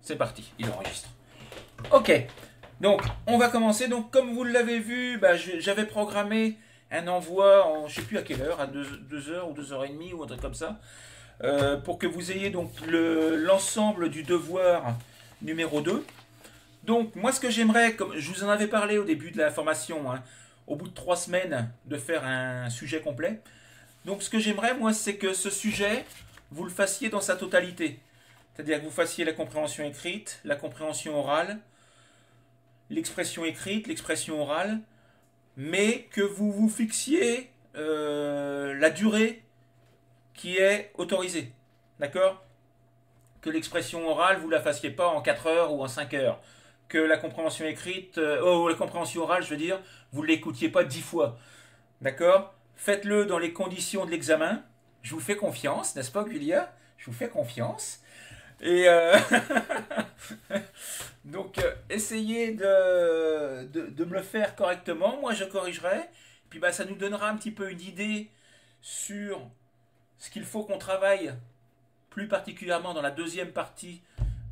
C'est parti, il enregistre. Ok, donc on va commencer. Donc comme vous l'avez vu, bah, j'avais programmé un envoi en je sais plus à quelle heure, à 2 heures ou 2h30 ou un truc comme ça, pour que vous ayez donc l'ensemble du devoir numéro 2. Donc moi ce que j'aimerais, comme je vous en avais parlé au début de la formation, hein, au bout de 3 semaines, de faire un sujet complet. Donc ce que j'aimerais moi c'est que ce sujet, vous le fassiez dans sa totalité. C'est-à-dire que vous fassiez la compréhension écrite, la compréhension orale, l'expression écrite, l'expression orale, mais que vous vous fixiez la durée qui est autorisée. D'accord? Que l'expression orale, vous ne la fassiez pas en 4 heures ou en 5 heures. Que la compréhension écrite, la compréhension orale, je veux dire, vous ne l'écoutiez pas 10 fois. D'accord? Faites-le dans les conditions de l'examen. Je vous fais confiance, n'est-ce pas, Julia? Je vous fais confiance. Et donc, essayez de me le faire correctement. Moi, je corrigerai. Puis, bah, ça nous donnera un petit peu une idée sur ce qu'il faut qu'on travaille plus particulièrement dans la deuxième partie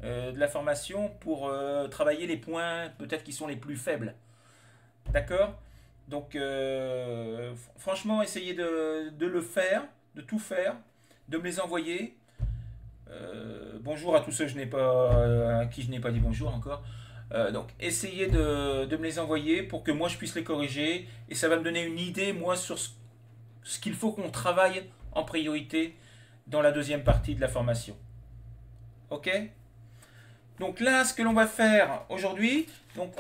de la formation pour travailler les points peut-être qui sont les plus faibles. D'accord? Donc, franchement, essayez de le faire, de tout faire, de me les envoyer. Bonjour à tous ceux à qui je n'ai pas dit bonjour encore. Donc essayez de me les envoyer pour que moi je puisse les corriger et ça va me donner une idée moi sur ce qu'il faut qu'on travaille en priorité dans la deuxième partie de la formation. Ok? Donc là ce que l'on va faire aujourd'hui, donc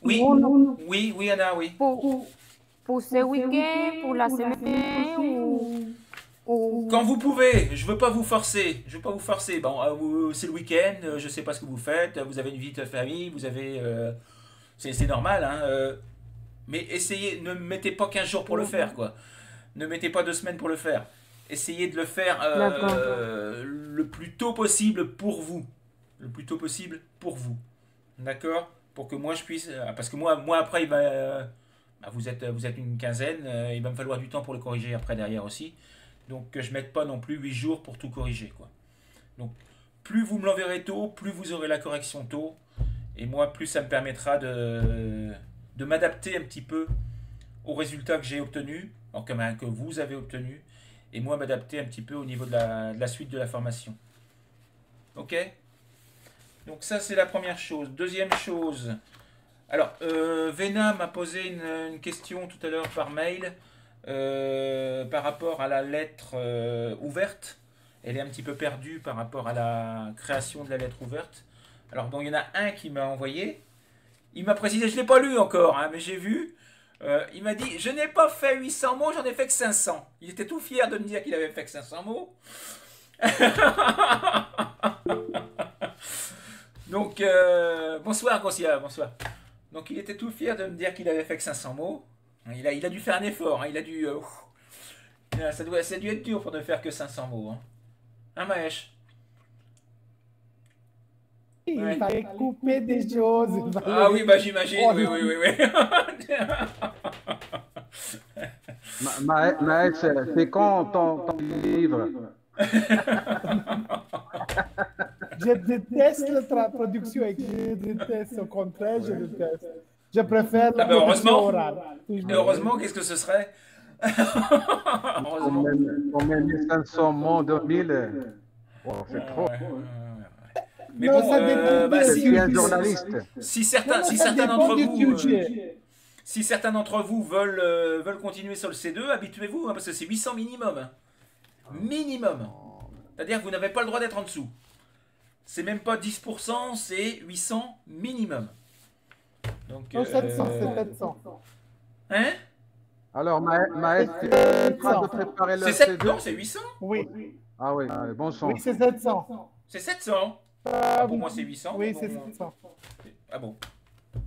oui, Bruno, oui Anna, oui. pour ce week-end, pour la semaine Quand ou vous pouvez, je veux pas vous forcer. Je veux pas vous forcer. Bon, c'est le week-end, je sais pas ce que vous faites. Vous avez une vie de famille, vous avez, c'est normal, hein. Mais essayez, ne mettez pas 15 jours pour le faire, quoi. Ne mettez pas 2 semaines pour le faire. Essayez de le faire d'accord. le plus tôt possible pour vous, le plus tôt possible pour vous. D'accord? Pour que moi je puisse, parce que moi après, bah, vous êtes une quinzaine, il va me falloir du temps pour le corriger après derrière aussi. Donc que je ne mette pas non plus 8 jours pour tout corriger, quoi. Donc plus vous me l'enverrez tôt, plus vous aurez la correction tôt. Et moi, plus ça me permettra de m'adapter un petit peu aux résultats que j'ai obtenus, que vous avez obtenus, et moi m'adapter un petit peu au niveau de la suite de la formation. Ok? Donc ça, c'est la première chose. Deuxième chose, alors, Vena m'a posé une question tout à l'heure par mail par rapport à la lettre ouverte. Elle est un petit peu perdue par rapport à la création de la lettre ouverte. Alors bon, il y en a un qui m'a envoyé. Il m'a précisé, je ne l'ai pas lu encore, hein, mais j'ai vu. Il m'a dit, je n'ai pas fait 800 mots, j'en ai fait que 500. Il était tout fier de me dire qu'il avait fait que 500 mots. Donc, bonsoir, Concia, bonsoir. Donc, il était tout fier de me dire qu'il avait fait que 500 mots. Il a dû faire un effort, hein, il a dû... ça a dû être dur pour ne faire que 500 mots. Hein, Mahesh? Il Ouais. fallait couper des choses. Il Ah oui, fallait... bah j'imagine, Oh oui, non. oui, oui, oui. Maël, c'est quand ton livre? Je déteste la production écrite. Je déteste, au contraire, je déteste. Je préfère la Ah bah production heureusement. orale. Et Toujours. heureusement, qu'est-ce que ce serait? On Heureusement. met 1500 mots, 2000. Oh, Ouais, c'est trop. ouais, ouais. Mais Non, bon, ça dépend bah, du Je suis un sujet. journaliste. si Non, non, si ça certains dépend d'entre du vous, sujet. si certains d'entre vous veulent continuer sur le C2, habituez-vous, hein, parce que c'est 800 minimum. Hein. Minimum. C'est-à-dire que vous n'avez pas le droit d'être en dessous. C'est même pas 10%, c'est 800 minimum. Donc, Non, 700, c'est 700. hein? Alors, Maël, tu es en train de préparer le C'est 7, non, C2? c'est 800? Oui, Ah oui, bon oui, sang. c'est 700. C'est 700. Ah, Ah, pour moi, c'est 800. oui, mais c'est bon, 700. Ah bon.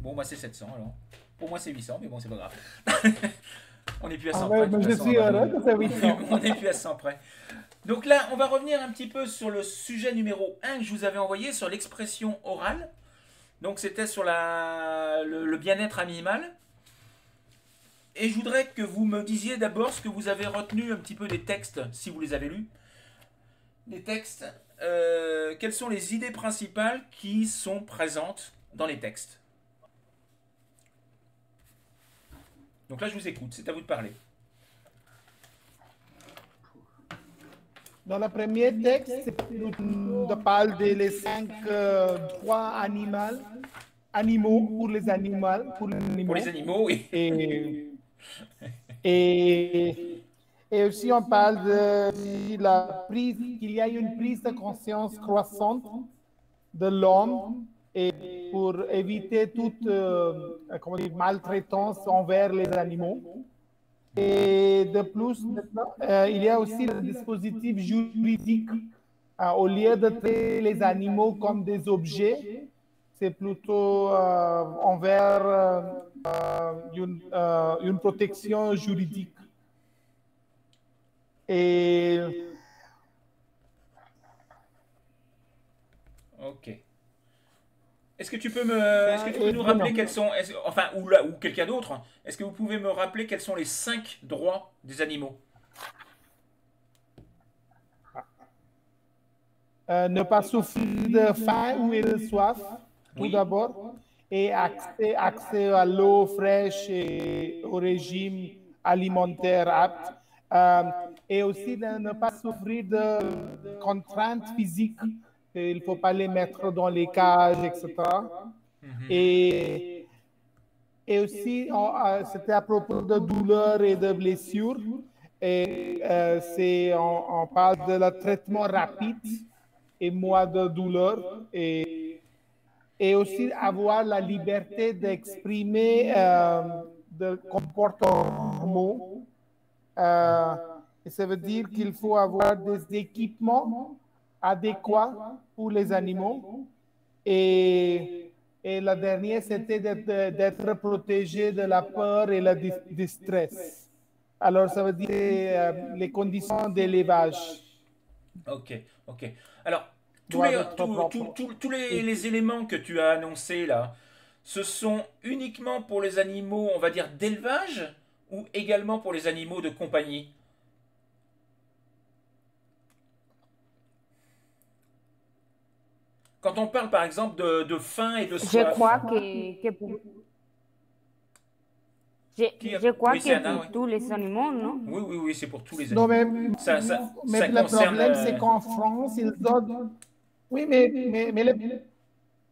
Bon, bah, c'est 700 alors. Pour moi, c'est 800, mais bon, c'est pas grave. On n'est plus à Ah 100 ouais, près. mais De toute je façon, suis on va heureux donner- que c'est 800. On n'est plus à 100 près. Donc là, on va revenir un petit peu sur le sujet numéro 1 que je vous avais envoyé sur l'expression orale. Donc c'était sur le bien-être animal. Et je voudrais que vous me disiez d'abord ce que vous avez retenu un petit peu des textes, si vous les avez lus. Des textes. quelles sont les idées principales qui sont présentes dans les textes. Donc là, je vous écoute, c'est à vous de parler. Dans le premier texte, on parle des 5 droits animaux pour les animaux. Pour les animaux, oui. Et aussi, on parle de la prise, qu'il y a une prise de conscience croissante de l'homme et pour éviter toute maltraitance envers les animaux. Et de plus, il y a aussi le dispositif juridique. Au lieu de traiter les animaux comme des objets, c'est plutôt envers une protection juridique. Et Ok. Est-ce que tu peux nous rappeler quels sont, enfin, ou quelqu'un d'autre, est-ce que vous pouvez me rappeler quels sont les 5 droits des animaux? Ne pas souffrir de faim ou de soif, tout Oui. d'abord, et accès à l'eau fraîche et au régime alimentaire apte. Et aussi de ne pas souffrir de contraintes physiques. Il ne faut pas les mettre dans les cages, etc. Et aussi, c'était à propos de douleurs et de blessures. Et on parle de le traitement rapide et moins de douleur. Et aussi avoir la liberté d'exprimer de comportements. Et ça veut dire qu'il faut avoir des équipements adéquats pour les animaux. Et la dernière, c'était d'être protégé de la peur et du stress. Alors, ça veut dire les conditions d'élevage. Ok, ok. Alors, Doivent être propres. tous les éléments que tu as annoncés là, ce sont uniquement pour les animaux, on va dire, d'élevage ou également pour les animaux de compagnie? Quand on parle par exemple de faim et de Je soif. crois que pour, je crois Oui, c'est que Anna, pour oui. tous les animaux, non? Oui, oui, oui, c'est pour tous les Non, animaux. Ça mais le concerne. problème, c'est qu'en France, ils ont... Oui,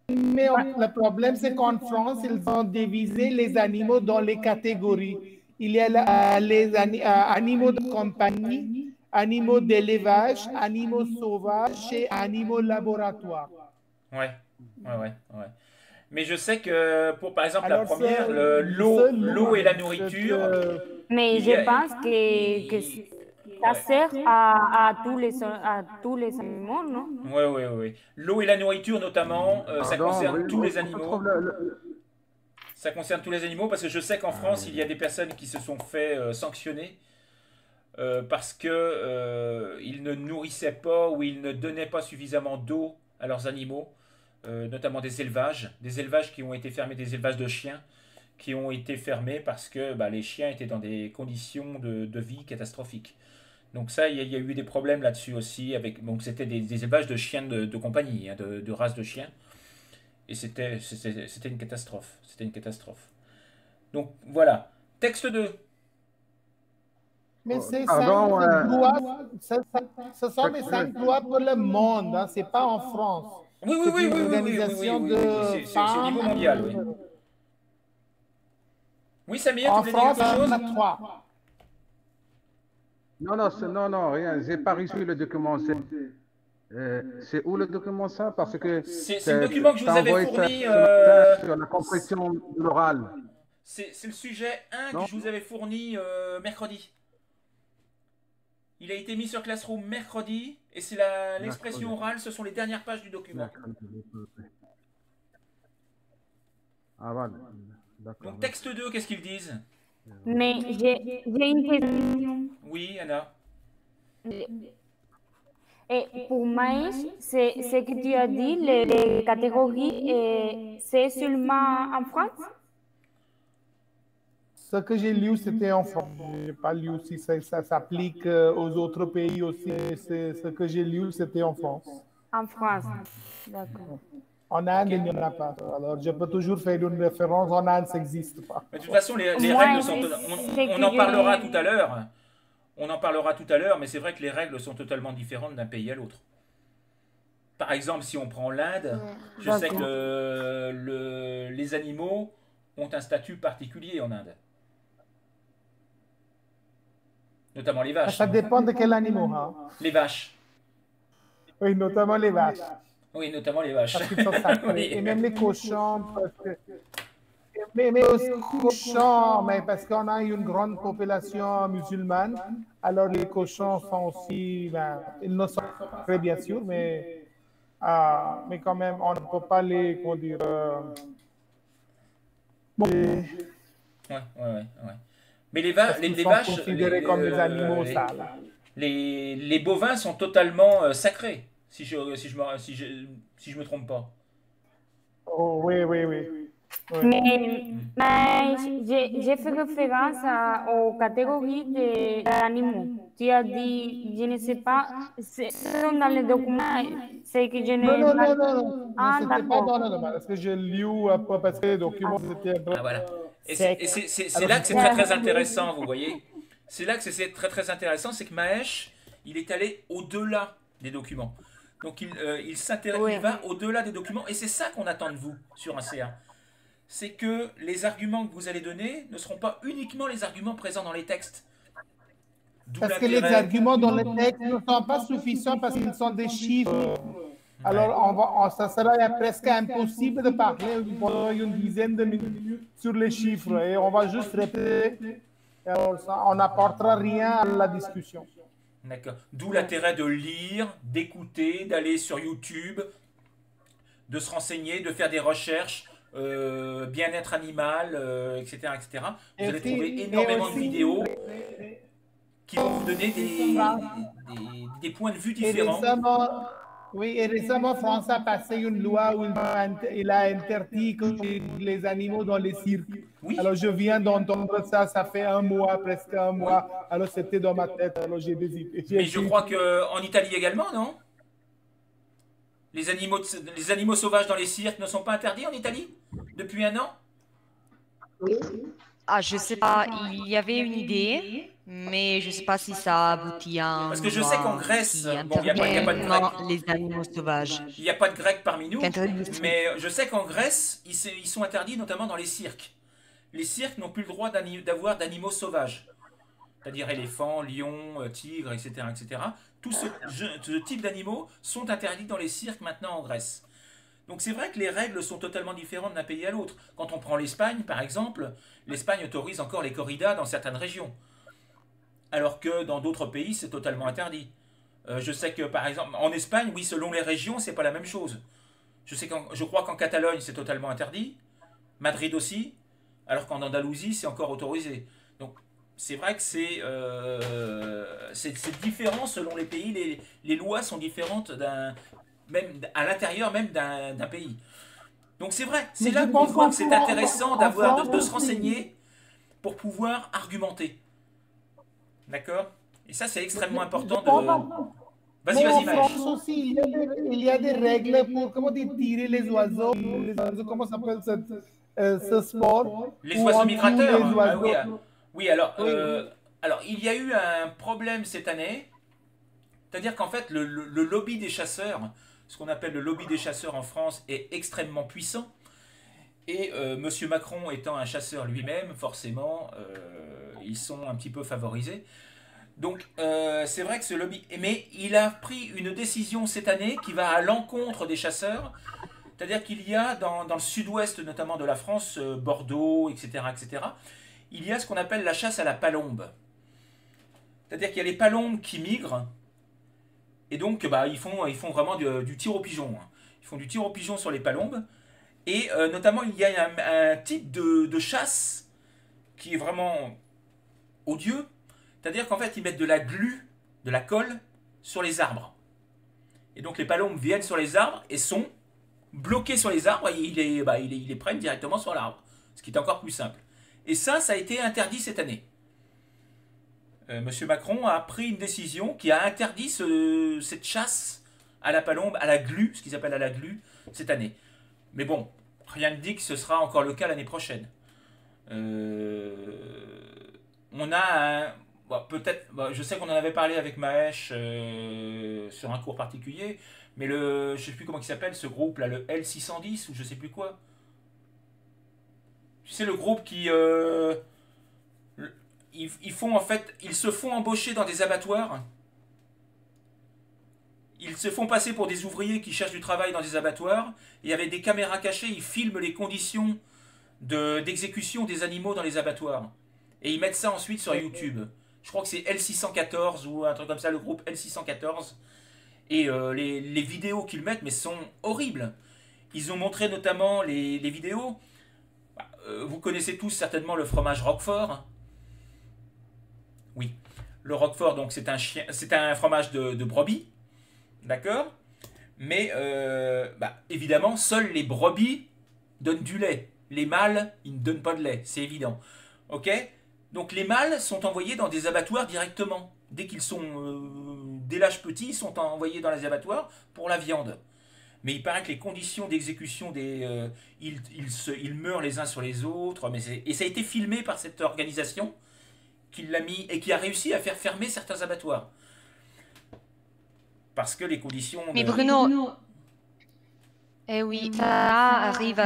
le problème, c'est qu'en France, ils ont divisé les animaux dans les catégories. Il y a les animaux de compagnie, animaux d'élevage, animaux sauvages et animaux laboratoires. Ouais, ouais, ouais, ouais. Mais je sais que pour par exemple la Alors, première, l'eau et la nourriture, Mais il y je a. pense que ça Ouais. sert à tous les animaux, non? Ouais, ouais, ouais. L'eau et la nourriture notamment, ça Pardon, concerne oui, tous les on se trouve animaux. Ça concerne tous les animaux parce que je sais qu'en France, il y a des personnes qui se sont fait sanctionner parce que ils ne nourrissaient pas ou ils ne donnaient pas suffisamment d'eau à leurs animaux, notamment des élevages qui ont été fermés, des élevages de chiens qui ont été fermés parce que bah, les chiens étaient dans des conditions de vie catastrophiques. Donc ça, il y a eu des problèmes là-dessus aussi. Donc c'était des élevages de chiens de compagnie, hein, de race de chiens. Et c'était une catastrophe. C'était une catastrophe. Donc voilà. Texte 2. Mais ces Pardon, 5 lois, ce sont les texte 5 deux. lois pour le monde, hein, ce n'est pas en France. Oui, oui, C'est oui, une oui, oui, oui, oui, oui, organisation oui, oui, oui. de C'est au niveau femmes. mondial, oui. Oui, Samir, tu En voulais dire France, quelque on chose? en a 3. Non, non, non, non, rien. J'ai pas reçu le document. C'est où le document ça? Parce que C'est le document que je vous t'as avais envoyé ça fourni. ce matin sur la compréhension de l'oral. C'est le sujet 1 que Non? je vous avais fourni mercredi. Il a été mis sur Classroom mercredi et c'est l'expression Mercredi. orale, ce sont les dernières pages du document. Mercredi. Ah, voilà. D'accord. Donc texte 2, qu'est-ce qu'ils disent? Mais j'ai une question. Oui, Anna. Et pour maïs, c'est ce que tu as dit, les catégories, c'est seulement en France? Ce que j'ai lu, c'était en France. Je n'ai pas lu si ça s'applique aux autres pays aussi. Ce que j'ai lu, c'était en France. En France. D'accord. En Inde, il n'y en a pas. Alors, je peux toujours faire une référence. En Inde, ça n'existe pas. Mais de toute façon, les Moi, règles sont. c'est On que en parlera je... tout à l'heure. On en parlera tout à l'heure, mais c'est vrai que les règles sont totalement différentes d'un pays à l'autre. Par exemple, si on prend l'Inde, je sais que D'accord. les animaux ont un statut particulier en Inde. Notamment les vaches, Ça non? dépend de quel animal. Hein. Les vaches. Oui, notamment les vaches. Oui, notamment les vaches. Parce qu'ils sont sacrés. Oui. Et même les cochons. Mais aussi les cochons, mais parce qu'on a une grande population musulmane, alors les cochons sont aussi, ben, ils ne sont pas très bien sûr, mais quand même, on ne peut pas les, comment dire, bon, Ouais, ouais. Mais parce qu'ils les sont vaches, considérés comme des animaux sales. les bovins sont totalement sacrés, si je me trompe pas. Oh, oui. Oui. Mais j'ai fait référence aux catégories d'animaux. Tu as dit, je ne sais pas, ce sont dans les documents, c'est que je n'ai pas... Non, Ah, c'était pas d'accord. dans le domaine, parce que je lu un peu, parce que les documents étaient un peu Ah, voilà. Et secs. c'est Alors, là que c'est je- très intéressant, vous voyez. C'est là que c'est très intéressant, c'est que Mahesh, il est allé au-delà des documents. Donc Oui. il va au-delà des documents, et c'est ça qu'on attend de vous sur un CA. C'est que les arguments que vous allez donner ne seront pas uniquement les arguments présents dans les textes. D'où Parce que les l'intérêt. arguments dans le texte ne sont pas suffisants parce qu'ils sont des chiffres. Alors, ça sera presque impossible de parler pendant une dizaine de minutes sur les chiffres et on va juste répéter. Alors, on n'apportera rien à la discussion. D'accord. D'où l'intérêt de lire, d'écouter, d'aller sur YouTube, de se renseigner, de faire des recherches, bien-être animal, etc., etc. Vous allez trouver énormément de vidéos qui vont vous donner des points de vue Et différents. récemment, France a passé une loi où il a interdit les animaux dans les cirques. Oui. Alors, je viens d'entendre ça, ça fait un mois, presque un mois. Alors, c'était dans ma tête, alors j'ai des idées. Mais je crois qu'en Italie également, non? Les animaux sauvages dans les cirques ne sont pas interdits en Italie depuis un an? Ah, je sais pas, il y avait une idée, mais je sais pas si ça aboutit à Parce une que je sais qu'en loi Grèce, qui bon, il n'y a pas de interdit grec. les animaux sauvages. Il n'y a pas de grec parmi nous, Qui interdit- mais je sais qu'en Grèce, ils sont interdits notamment dans les cirques. Les cirques n'ont plus le droit d'avoir d'animaux sauvages. C'est-à-dire éléphants, lions, tigres, etc., etc. Tout ce type d'animaux sont interdits dans les cirques maintenant en Grèce. Donc c'est vrai que les règles sont totalement différentes d'un pays à l'autre. Quand on prend l'Espagne, par exemple, l'Espagne autorise encore les corridas dans certaines régions. Alors que dans d'autres pays, c'est totalement interdit. Je sais que, par exemple, en Espagne, oui, selon les régions, c'est pas la même chose. Je crois qu'en Catalogne, c'est totalement interdit. Madrid aussi. Alors qu'en Andalousie, c'est encore autorisé. Donc, c'est vrai que c'est différent selon les pays. Les lois sont différentes même à l'intérieur même d'un pays. Donc, c'est vrai. C'est Mais là je qu'on pense voit qu'en que c'est France- intéressant en France de se aussi. renseigner pour pouvoir argumenter. D'accord? Et ça, c'est extrêmement important de... Vas-y, Mais en vas-y, Maëch. France aussi, il y a des règles pour, comment dire, tirer les oiseaux. Comment s'appelle ce sport? Les Où oiseaux on tue migrateurs. les Ah oiseaux. oui, oui, alors, Oui. alors, il y a eu un problème cette année. C'est-à-dire qu'en fait, le lobby des chasseurs, ce qu'on appelle le lobby des chasseurs en France, est extrêmement puissant. Et Monsieur Macron étant un chasseur lui-même, forcément, ils sont un petit peu favorisés. Donc, c'est vrai que ce lobby... Mais il a pris une décision cette année qui va à l'encontre des chasseurs. C'est-à-dire qu'il y a dans le sud-ouest, notamment de la France, Bordeaux, etc., etc., il y a ce qu'on appelle la chasse à la palombe. C'est-à-dire qu'il y a les palombes qui migrent, et donc bah, ils font vraiment du tir au pigeon. Hein. Ils font du tir au pigeon sur les palombes, et notamment il y a un type de chasse qui est vraiment odieux. C'est-à-dire qu'en fait ils mettent de la glu, de la colle, sur les arbres. Et donc les palombes viennent sur les arbres et sont bloqués sur les arbres, et ils les prennent directement sur l'arbre. Ce qui est encore plus simple. Et ça a été interdit cette année. Monsieur Macron a pris une décision qui a interdit cette chasse à la palombe, à la glu, ce qu'ils appellent à la glu, cette année. Mais bon, rien ne dit que ce sera encore le cas l'année prochaine. On a un... Bon, peut-être, bon, je sais qu'on en avait parlé avec Mahesh sur un cours particulier, mais je sais plus comment il s'appelle ce groupe là, le L610 ou je sais plus quoi. Tu sais le groupe qui ils font en fait, ils se font embaucher dans des abattoirs. Ils se font passer pour des ouvriers qui cherchent du travail dans des abattoirs. Et avec des caméras cachées, ils filment les conditions d'exécution des animaux dans les abattoirs. Et ils mettent ça ensuite sur YouTube. Je crois que c'est L614 ou un truc comme ça, le groupe L614. Et les vidéos qu'ils mettent, mais sont horribles. Ils ont montré notamment les vidéos. Vous connaissez tous certainement le fromage Roquefort. Oui. Le Roquefort, donc c'est un fromage de brebis. D'accord? Mais évidemment, seules les brebis donnent du lait. Les mâles, ils ne donnent pas de lait, c'est évident. Ok? Donc les mâles sont envoyés dans des abattoirs directement. Dès l'âge petit, ils sont envoyés dans les abattoirs pour la viande. Mais il paraît que les conditions d'exécution ils meurent les uns sur les autres. Et ça a été filmé par cette organisation qui l'a mis et qui a réussi à faire fermer certains abattoirs. Parce que les conditions... Mais Bruno, eh oui, ça arrive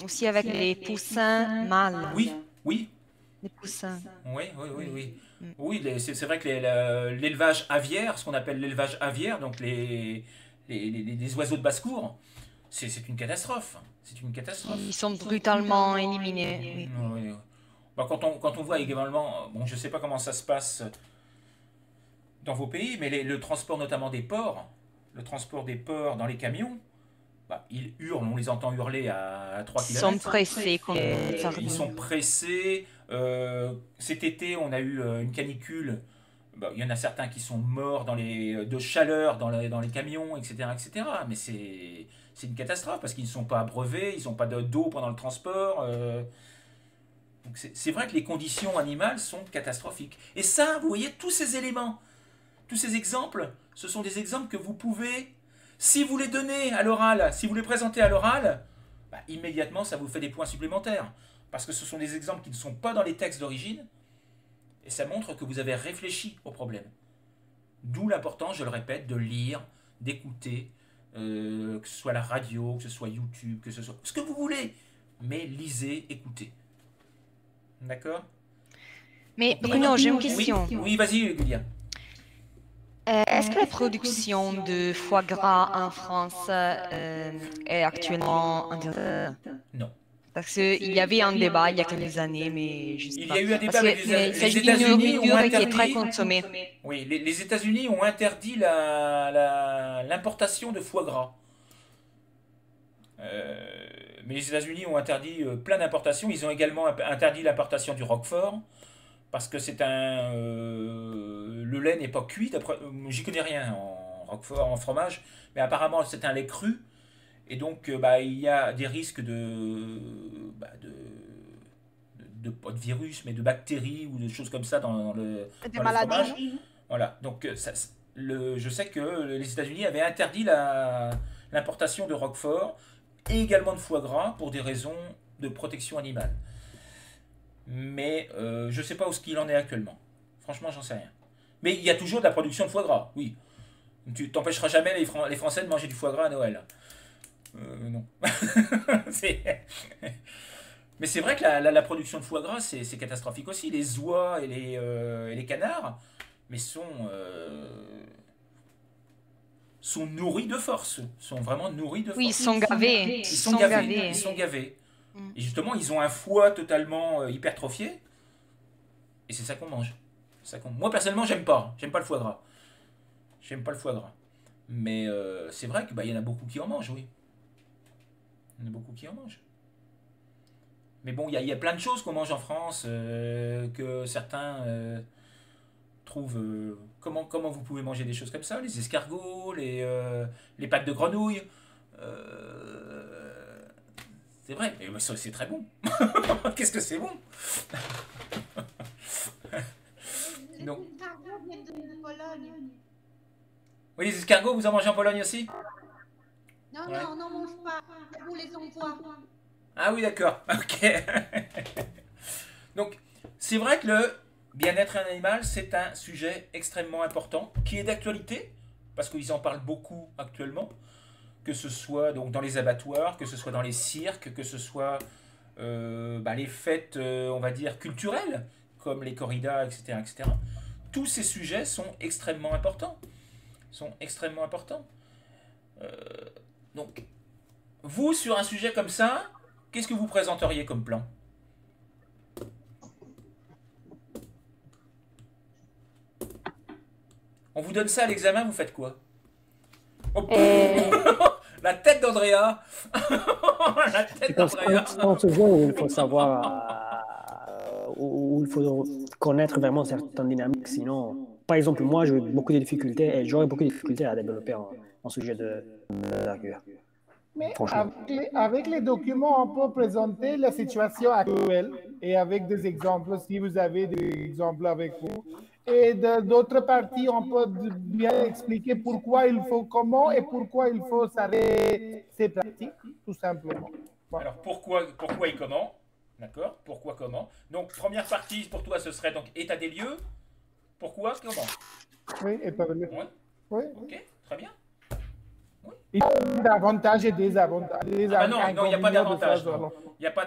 aussi avec les poussins mâles. Oui, oui. Les poussins. Oui. Oui, c'est vrai que l'élevage aviaire, ce qu'on appelle l'élevage aviaire, donc les oiseaux de basse-cour, c'est une catastrophe. C'est une catastrophe. Ils sont brutalement éliminés. Oui. Oui. Bah, quand on voit également, bon, je ne sais pas comment ça se passe dans vos pays, mais le transport notamment des porcs, le transport des porcs dans les camions, ils hurlent, on les entend hurler à 3 km. Ils sont pressés. Ils sont pressés. Cet été, on a eu une canicule. Il y en a certains qui sont morts de chaleur dans les camions, etc. Mais c'est une catastrophe parce qu'ils ne sont pas abreuvés, ils n'ont pas d'eau pendant le transport. Donc c'est vrai que les conditions animales sont catastrophiques. Et ça, vous voyez, tous ces éléments, tous ces exemples, ce sont des exemples que vous pouvez, si vous les donnez à l'oral, si vous les présentez à l'oral, immédiatement ça vous fait des points supplémentaires. Parce que ce sont des exemples qui ne sont pas dans les textes d'origine, et ça montre que vous avez réfléchi au problème. D'où l'importance, je le répète, de lire, d'écouter, que ce soit la radio, que ce soit YouTube, que ce soit ce que vous voulez, mais lisez, écoutez. D'accord? Mais Bruno, j'ai une question. Oui, vas-y, Gulia. Est-ce que la production de foie gras en France est actuellement interdite? Non. Parce qu'il y avait un débat il y a quelques années, mais je sais pas. Il y a eu un débat avec il s'agit d'une nourriture qui est très consommée. Oui, les États-Unis ont interdit l'importation de foie gras. Mais les États-Unis ont interdit plein d'importations. Ils ont également interdit l'importation du Roquefort. Parce que le lait n'est pas cuit. J'y connais rien en Roquefort, en fromage. Mais apparemment, c'est un lait cru. Et donc, il y a des risques pas de virus, mais de bactéries ou de choses comme ça dans le fromage. Voilà. Donc, je sais que les États-Unis avaient interdit l'importation de Roquefort et également de foie gras pour des raisons de protection animale. Mais je ne sais pas où il en est actuellement. Franchement, j'en sais rien. Mais il y a toujours de la production de foie gras, oui. Tu t'empêcheras jamais les Français de manger du foie gras à Noël. Non. Mais c'est vrai que la production de foie gras, c'est catastrophique aussi. Les oies et les canards sont nourris de force. Sont vraiment nourris de force. Oui, ils sont gavés. Ils sont gavés. Et justement, ils ont un foie totalement hypertrophié. Et c'est ça qu'on mange. Moi, personnellement, j'aime pas le foie gras. J'aime pas le foie gras. Mais c'est vrai qu'il y en a beaucoup qui en mangent, oui. Il y en a beaucoup qui en mangent. Mais bon, il y a plein de choses qu'on mange en France que certains trouvent... Comment vous pouvez manger des choses comme ça? Les escargots, les pâtes de grenouille. C'est vrai, mais c'est très bon. Qu'est-ce que c'est bon? Non. Oui, les escargots, vous en mangez en Pologne aussi? Non, Ouais. non, on n'en mange pas. On vous les envoie. Ah oui, d'accord. Ok. Donc, c'est vrai que le bien-être animal, c'est un sujet extrêmement important, qui est d'actualité, parce qu'ils en parlent beaucoup actuellement, que ce soit donc dans les abattoirs, que ce soit dans les cirques, que ce soit les fêtes, on va dire, culturelles, comme les corridas, etc., etc. Tous ces sujets sont extrêmement importants. Sont extrêmement importants. Euh, donc, vous, sur un sujet comme ça, qu'est-ce que vous présenteriez comme plan? On vous donne ça à l'examen, vous faites quoi? Oh, Euh, la tête d'Andrea. La Je tête pense que d'Andrea. c'est un sujet où il faut savoir, où il faut connaître vraiment certaines dynamiques. Sinon, par exemple, moi, j'ai beaucoup de difficultés et j'aurais beaucoup de difficultés à développer un sujet d'envergure, Mais franchement. avec les documents, on peut présenter la situation actuelle et avec des exemples, si vous avez des exemples avec vous. Et d'autres parties, on peut bien expliquer pourquoi il faut, comment et pourquoi il faut s'arrêter ces pratiques, tout simplement. Bon. Alors, pourquoi et comment? D'accord? Pourquoi, comment? Donc, première partie, pour toi, ce serait donc état des lieux. Pourquoi, comment? Oui, et pas Ouais, oui. ok, très bien. Il y a des avantages et des avantages. Des Ah bah non, il n'y a pas inconvénients de ça, d'avantage. selon. Il n'y a pas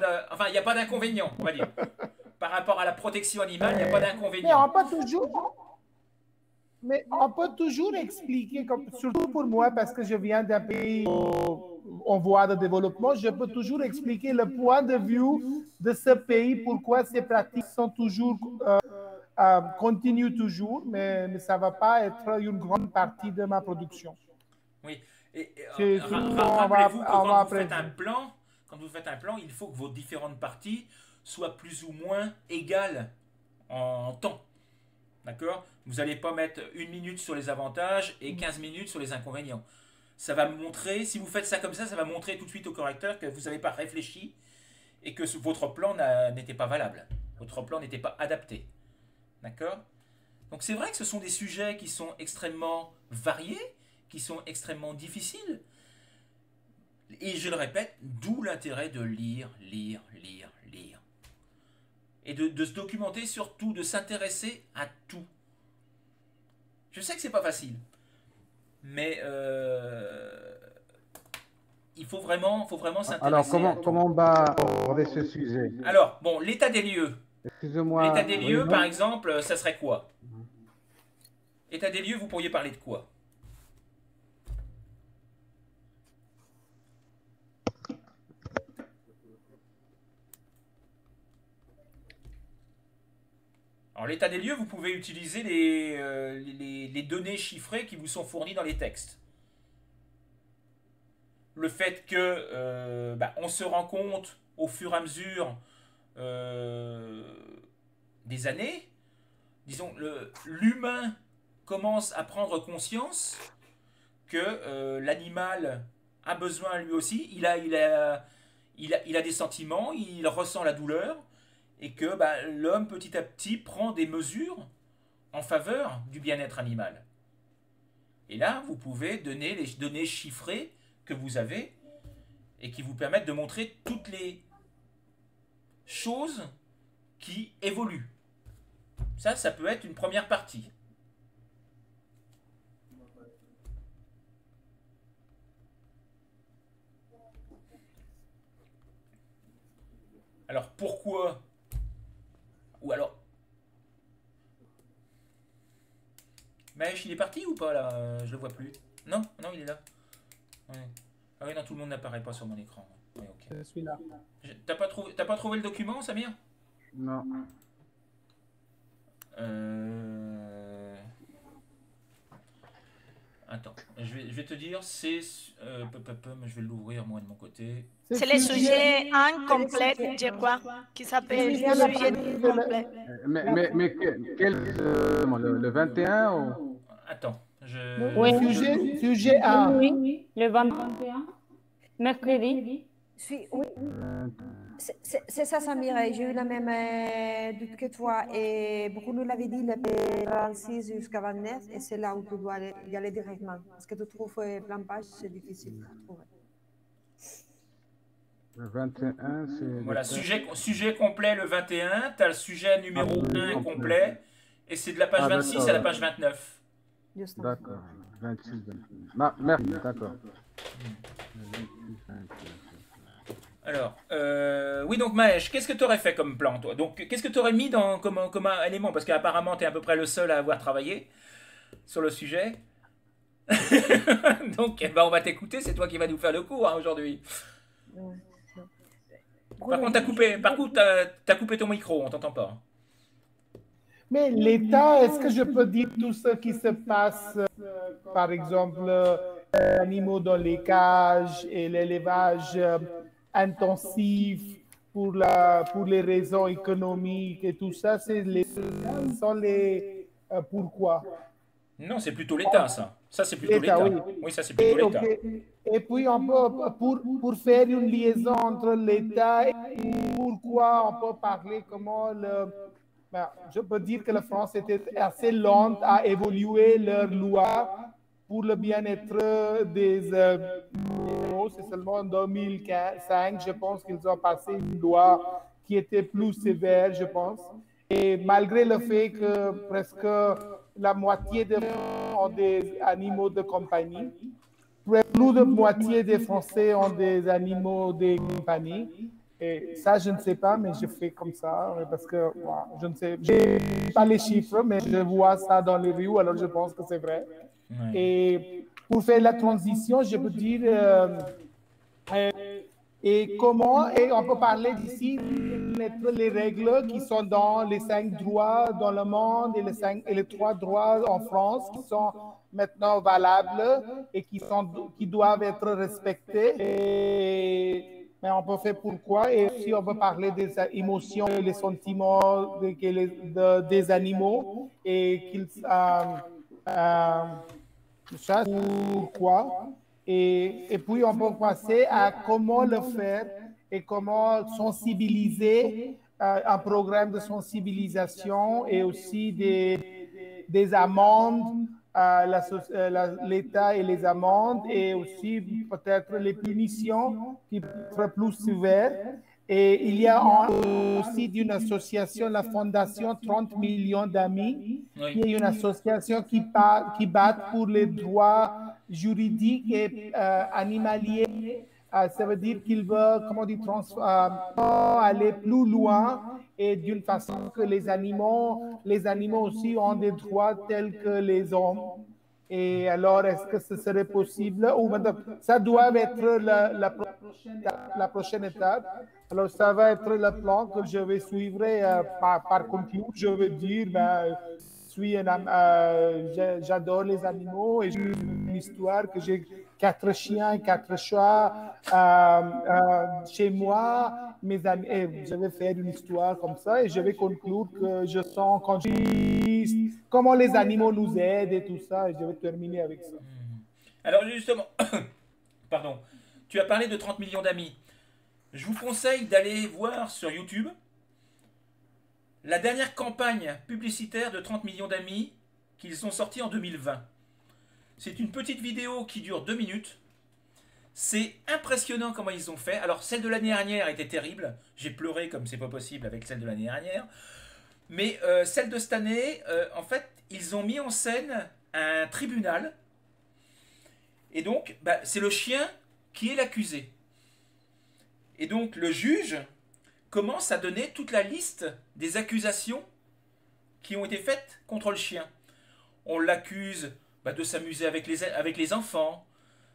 il y a pas d'inconvénient, on va dire. Par rapport à la protection animale, il n'y a pas Mais d'inconvénient. on peut toujours expliquer, surtout pour moi, parce que je viens d'un pays en voie de développement, je peux toujours expliquer le point de vue de ce pays, pourquoi ces pratiques sont toujours, continuent toujours, mais ça ne va pas être une grande partie de ma production. Oui. C'est tout, Rappelez-vous que on va quand vous faites un après. plan, il faut que vos différentes parties soient plus ou moins égales en temps. D'accord? Vous n'allez pas mettre 1 minute sur les avantages et 15 minutes sur les inconvénients. Ça va montrer, si vous faites ça comme ça va montrer tout de suite au correcteur que vous n'avez pas réfléchi et que votre plan n'était pas valable. Votre plan n'était pas adapté. D'accord? Donc c'est vrai que ce sont des sujets qui sont extrêmement variés, qui sont extrêmement difficiles. Et je le répète, d'où l'intérêt de lire. Et de se documenter surtout, de s'intéresser à tout. Je sais que c'est pas facile, mais il faut vraiment s'intéresser Alors, à tout. comment on va aborder ce sujet? Alors, bon, l'état des lieux. Excusez-moi. L'état des lieux, oui, par non? exemple, ça serait quoi? État des lieux, vous pourriez parler de quoi? Alors, l'état des lieux, vous pouvez utiliser les données chiffrées qui vous sont fournies dans les textes. Le fait que on se rend compte au fur et à mesure des années, disons, l'humain commence à prendre conscience que l'animal a besoin lui aussi, il a des sentiments, il ressent la douleur, et que l'homme petit à petit prend des mesures en faveur du bien-être animal. Et là, vous pouvez donner les données chiffrées que vous avez et qui vous permettent de montrer toutes les choses qui évoluent. Ça peut être une première partie. Alors pourquoi? Ou alors... Maëch, il est parti ou pas là? Je le vois plus. Non, non, il est là. Ouais. Ah oui, non, tout le monde n'apparaît pas sur mon écran. Oui, ok. Je suis là. T'as pas trouvé le document, Samir? Non. Attends, je vais te dire, c'est... je vais l'ouvrir moi de mon côté. C'est le sujet incomplet, je crois, qui s'appelle C'est la sujet partie de la- incomplet. Mais quel, le 21 ou... Attends, Oui. Sujet 1. Oui, le 21, mercredi. Oui. C'est ça, Samira. J'ai eu la même doute que toi. Et Bruno l'avait dit, le 26 jusqu'à 29, et c'est là où tu dois y aller directement. Parce que tu trouves plein de pages, c'est difficile à trouver. Le 21, c'est... Voilà, sujet complet le 21, tu as le sujet numéro 1 complet, et c'est de la page 26 à la page 29. D'accord, 26, 29. Merci, d'accord. Alors, oui, donc Mahesh, qu'est-ce que tu aurais fait comme plan, toi? Donc, qu'est-ce que tu aurais mis comme un élément? Parce qu'apparemment, tu es à peu près le seul à avoir travaillé sur le sujet. Donc, on va t'écouter, c'est toi qui vas nous faire le cours aujourd'hui. Par contre, t'as coupé ton micro, on t'entend pas. Mais l'État, est-ce que je peux dire tout ce qui se passe, par exemple, animaux dans les cages et l'élevage intensif pour les raisons économiques et tout ça, pourquoi? Non, c'est plutôt l'État, ça. Ça, c'est plutôt l'État. Oui, ça, c'est plutôt l'État. Et puis, pour faire une liaison entre l'État et pourquoi on peut parler comment je peux dire que la France était assez lente à évoluer leurs lois pour le bien-être des animaux. C'est seulement en 2005, je pense qu'ils ont passé une loi qui était plus sévère, je pense. Et malgré le fait que presque la moitié des Français ont des animaux de compagnie, plus de moitié des Français ont des animaux de compagnie. Et ça, je ne sais pas, mais je fais comme ça, parce que je ne sais pas les chiffres, mais je vois ça dans les rues, alors je pense que c'est vrai. Ouais. Et pour faire la transition, je peux dire, et on peut parler d'ici, mettre les règles qui sont dans les 5 droits dans le monde et les 3 droits en France qui sont maintenant valables et qui doivent être respectés. Mais on peut faire pourquoi, et aussi on peut parler des émotions et les sentiments des animaux et qu'ils savent pourquoi. Et puis on peut passer à comment le faire et comment sensibiliser, un programme de sensibilisation et aussi des amendes. L'État et les amendes et aussi peut-être les punitions qui seraient plus sévères. Et il y a aussi d'une association, la Fondation 30 millions d'amis, qui est une association qui bat pour les droits juridiques et animaliers. Ça veut dire qu'il veut, aller plus loin et d'une façon que les animaux aussi ont des droits tels que les hommes. Et alors, est-ce que ce serait possible? Ça doit être la prochaine étape. Alors, ça va être le plan que je vais suivre par conclure. Je vais dire, j'adore les animaux et j'ai une histoire que j'ai 4 chiens, 4 chats chez moi. Mes amis, je vais faire une histoire comme ça et je vais conclure que je sens quand comment les animaux nous aident et tout ça, et je vais terminer avec ça. Alors justement, pardon, tu as parlé de 30 millions d'amis. Je vous conseille d'aller voir sur YouTube la dernière campagne publicitaire de 30 millions d'amis qu'ils ont sortie en 2020. C'est une petite vidéo qui dure 2 minutes. C'est impressionnant comment ils ont fait. Alors, celle de l'année dernière était terrible. J'ai pleuré comme c'est pas possible avec celle de l'année dernière. Mais celle de cette année, en fait, ils ont mis en scène un tribunal. Et donc, c'est le chien qui est l'accusé. Et donc, le juge commence à donner toute la liste des accusations qui ont été faites contre le chien. On l'accuse de s'amuser avec les enfants,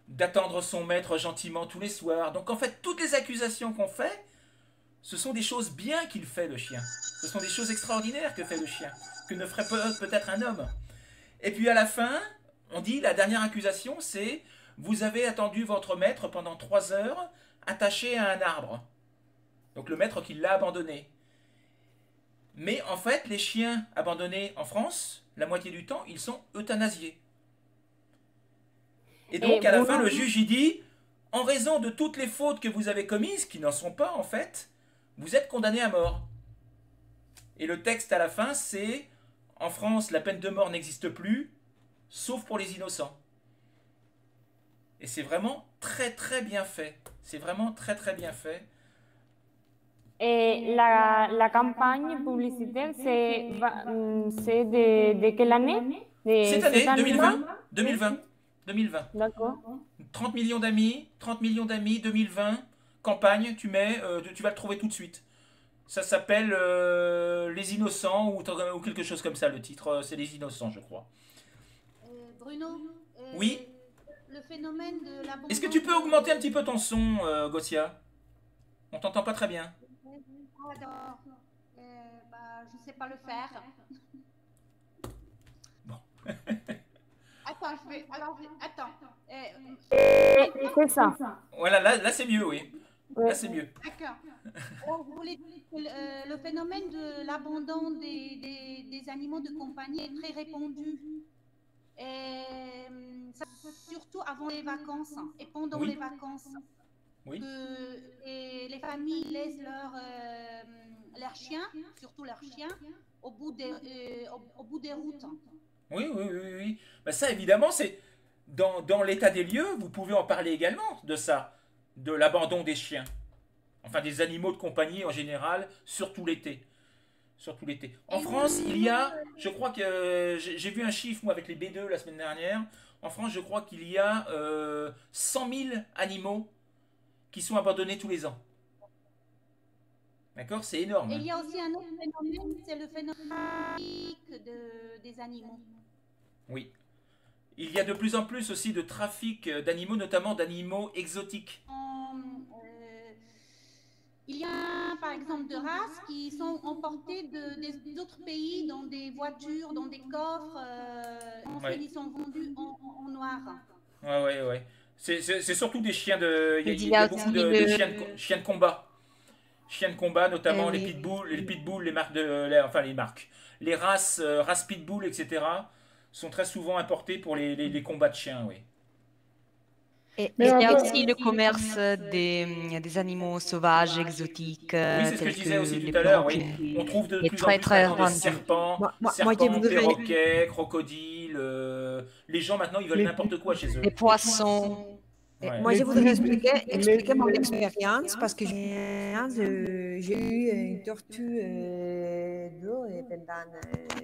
d'attendre son maître gentiment tous les soirs. Donc en fait, toutes les accusations qu'on fait, ce sont des choses bien qu'il fait le chien. Ce sont des choses extraordinaires que fait le chien, que ne ferait peut-être un homme. Et puis à la fin, on dit, la dernière accusation, c'est « Vous avez attendu votre maître pendant 3 heures, attaché à un arbre. » Donc le maître qui l'a abandonné. Mais en fait, les chiens abandonnés en France, la moitié du temps, ils sont euthanasiés. Et donc, à la fin, le juge, il dit, en raison de toutes les fautes que vous avez commises, qui n'en sont pas, en fait, vous êtes condamné à mort. Et le texte à la fin, c'est « En France, la peine de mort n'existe plus, sauf pour les innocents. » Et c'est vraiment très très bien fait. C'est vraiment très très bien fait. Et la campagne publicitaire, c'est de quelle année? Cette année, 2020. 2020. D'accord. 30 millions d'amis, 2020, campagne, tu mets, tu vas le trouver tout de suite. Ça s'appelle Les Innocents ou quelque chose comme ça, le titre, c'est Les Innocents, je crois. Bruno, oui. Le phénomène de l'abandon... Est-ce que tu peux augmenter un petit peu ton son, Gosia? On t'entend pas très bien. D'accord. Je sais pas le faire. Bon. Attends, je vais... Alors, attends. C'est ça. Voilà, là c'est mieux, oui. Là c'est mieux. D'accord. Alors, vous voulez dire que le phénomène de l'abandon des animaux de compagnie est très répandu. Et ça, surtout avant les vacances et pendant les vacances. Oui. Et les familles laissent leurs chiens, surtout leurs chiens, au bout des routes. Oui. Ben ça, évidemment, c'est dans l'état des lieux, vous pouvez en parler également de ça, de l'abandon des chiens. Enfin, des animaux de compagnie en général, surtout l'été. Surtout l'été. En France, il y a, je crois que j'ai vu un chiffre, moi, avec les B2 la semaine dernière. En France, je crois qu'il y a 100 000 animaux qui sont abandonnés tous les ans. D'accord? C'est énorme. Et il y a aussi un autre phénomène, c'est le phénomène des animaux. Oui. Il y a de plus en plus aussi de trafic d'animaux, notamment d'animaux exotiques. Il y a par exemple de races qui sont emportées des autres pays dans des voitures, dans des coffres. Ensuite, ils sont vendus en noir. Ouais. C'est surtout des chiens de... Il y a beaucoup de chiens de combat. Chiens de combat, notamment les pitbulls, les marques les races pitbull, etc. sont très souvent importées pour les combats de chiens, oui. Et il y a aussi le commerce des animaux sauvages, exotiques. Oui, c'est ce que je disais aussi tout à l'heure. Oui. On trouve de plus en plus des serpents, perroquets, crocodiles. Les gens maintenant, ils veulent n'importe quoi chez eux. Les poissons. Ouais. Moi, je voudrais expliquer mon expérience parce que j'ai eu une tortue d'eau pendant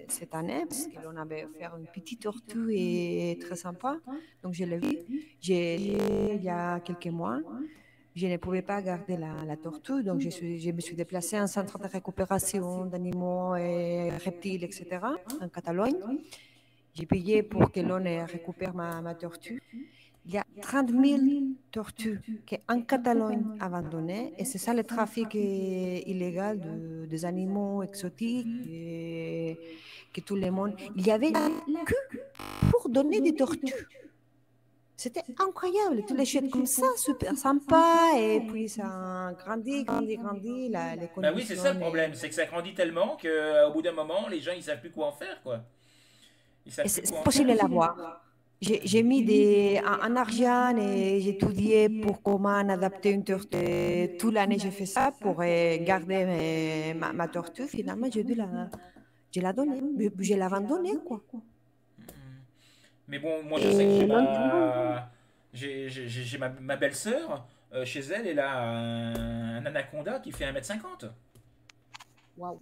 cette année parce qu'on avait fait une petite tortue et très sympa. Donc, je l'ai vue. Il y a quelques mois. Je ne pouvais pas garder la tortue, donc je me suis déplacée à un centre de récupération d'animaux et reptiles, etc., en Catalogne. J'ai payé pour que l'on récupère ma tortue. Il y a 30 000 tortues qui sont en Catalogne abandonnées et c'est ça le trafic illégal des animaux exotiques que tout le monde... Il y avait la queue pour donner des tortues. C'était incroyable, tous les chiottes comme ça, super sympa, et puis ça grandit. Les conditions... Bah oui, c'est ça le problème, c'est que ça grandit tellement qu'au bout d'un moment, les gens, ils savent plus quoi en faire, quoi. C'est possible de l'avoir. J'ai mis en argent et j'ai étudié pour comment adapter une tortue. Toute l'année, j'ai fait ça pour garder ma tortue. Finalement, je l'ai donnée. Je l'ai abandonnée, quoi. Mais bon, moi, je sais que j'ai ma belle-sœur, chez elle, elle a un anaconda qui fait 1,50 m. Waouh.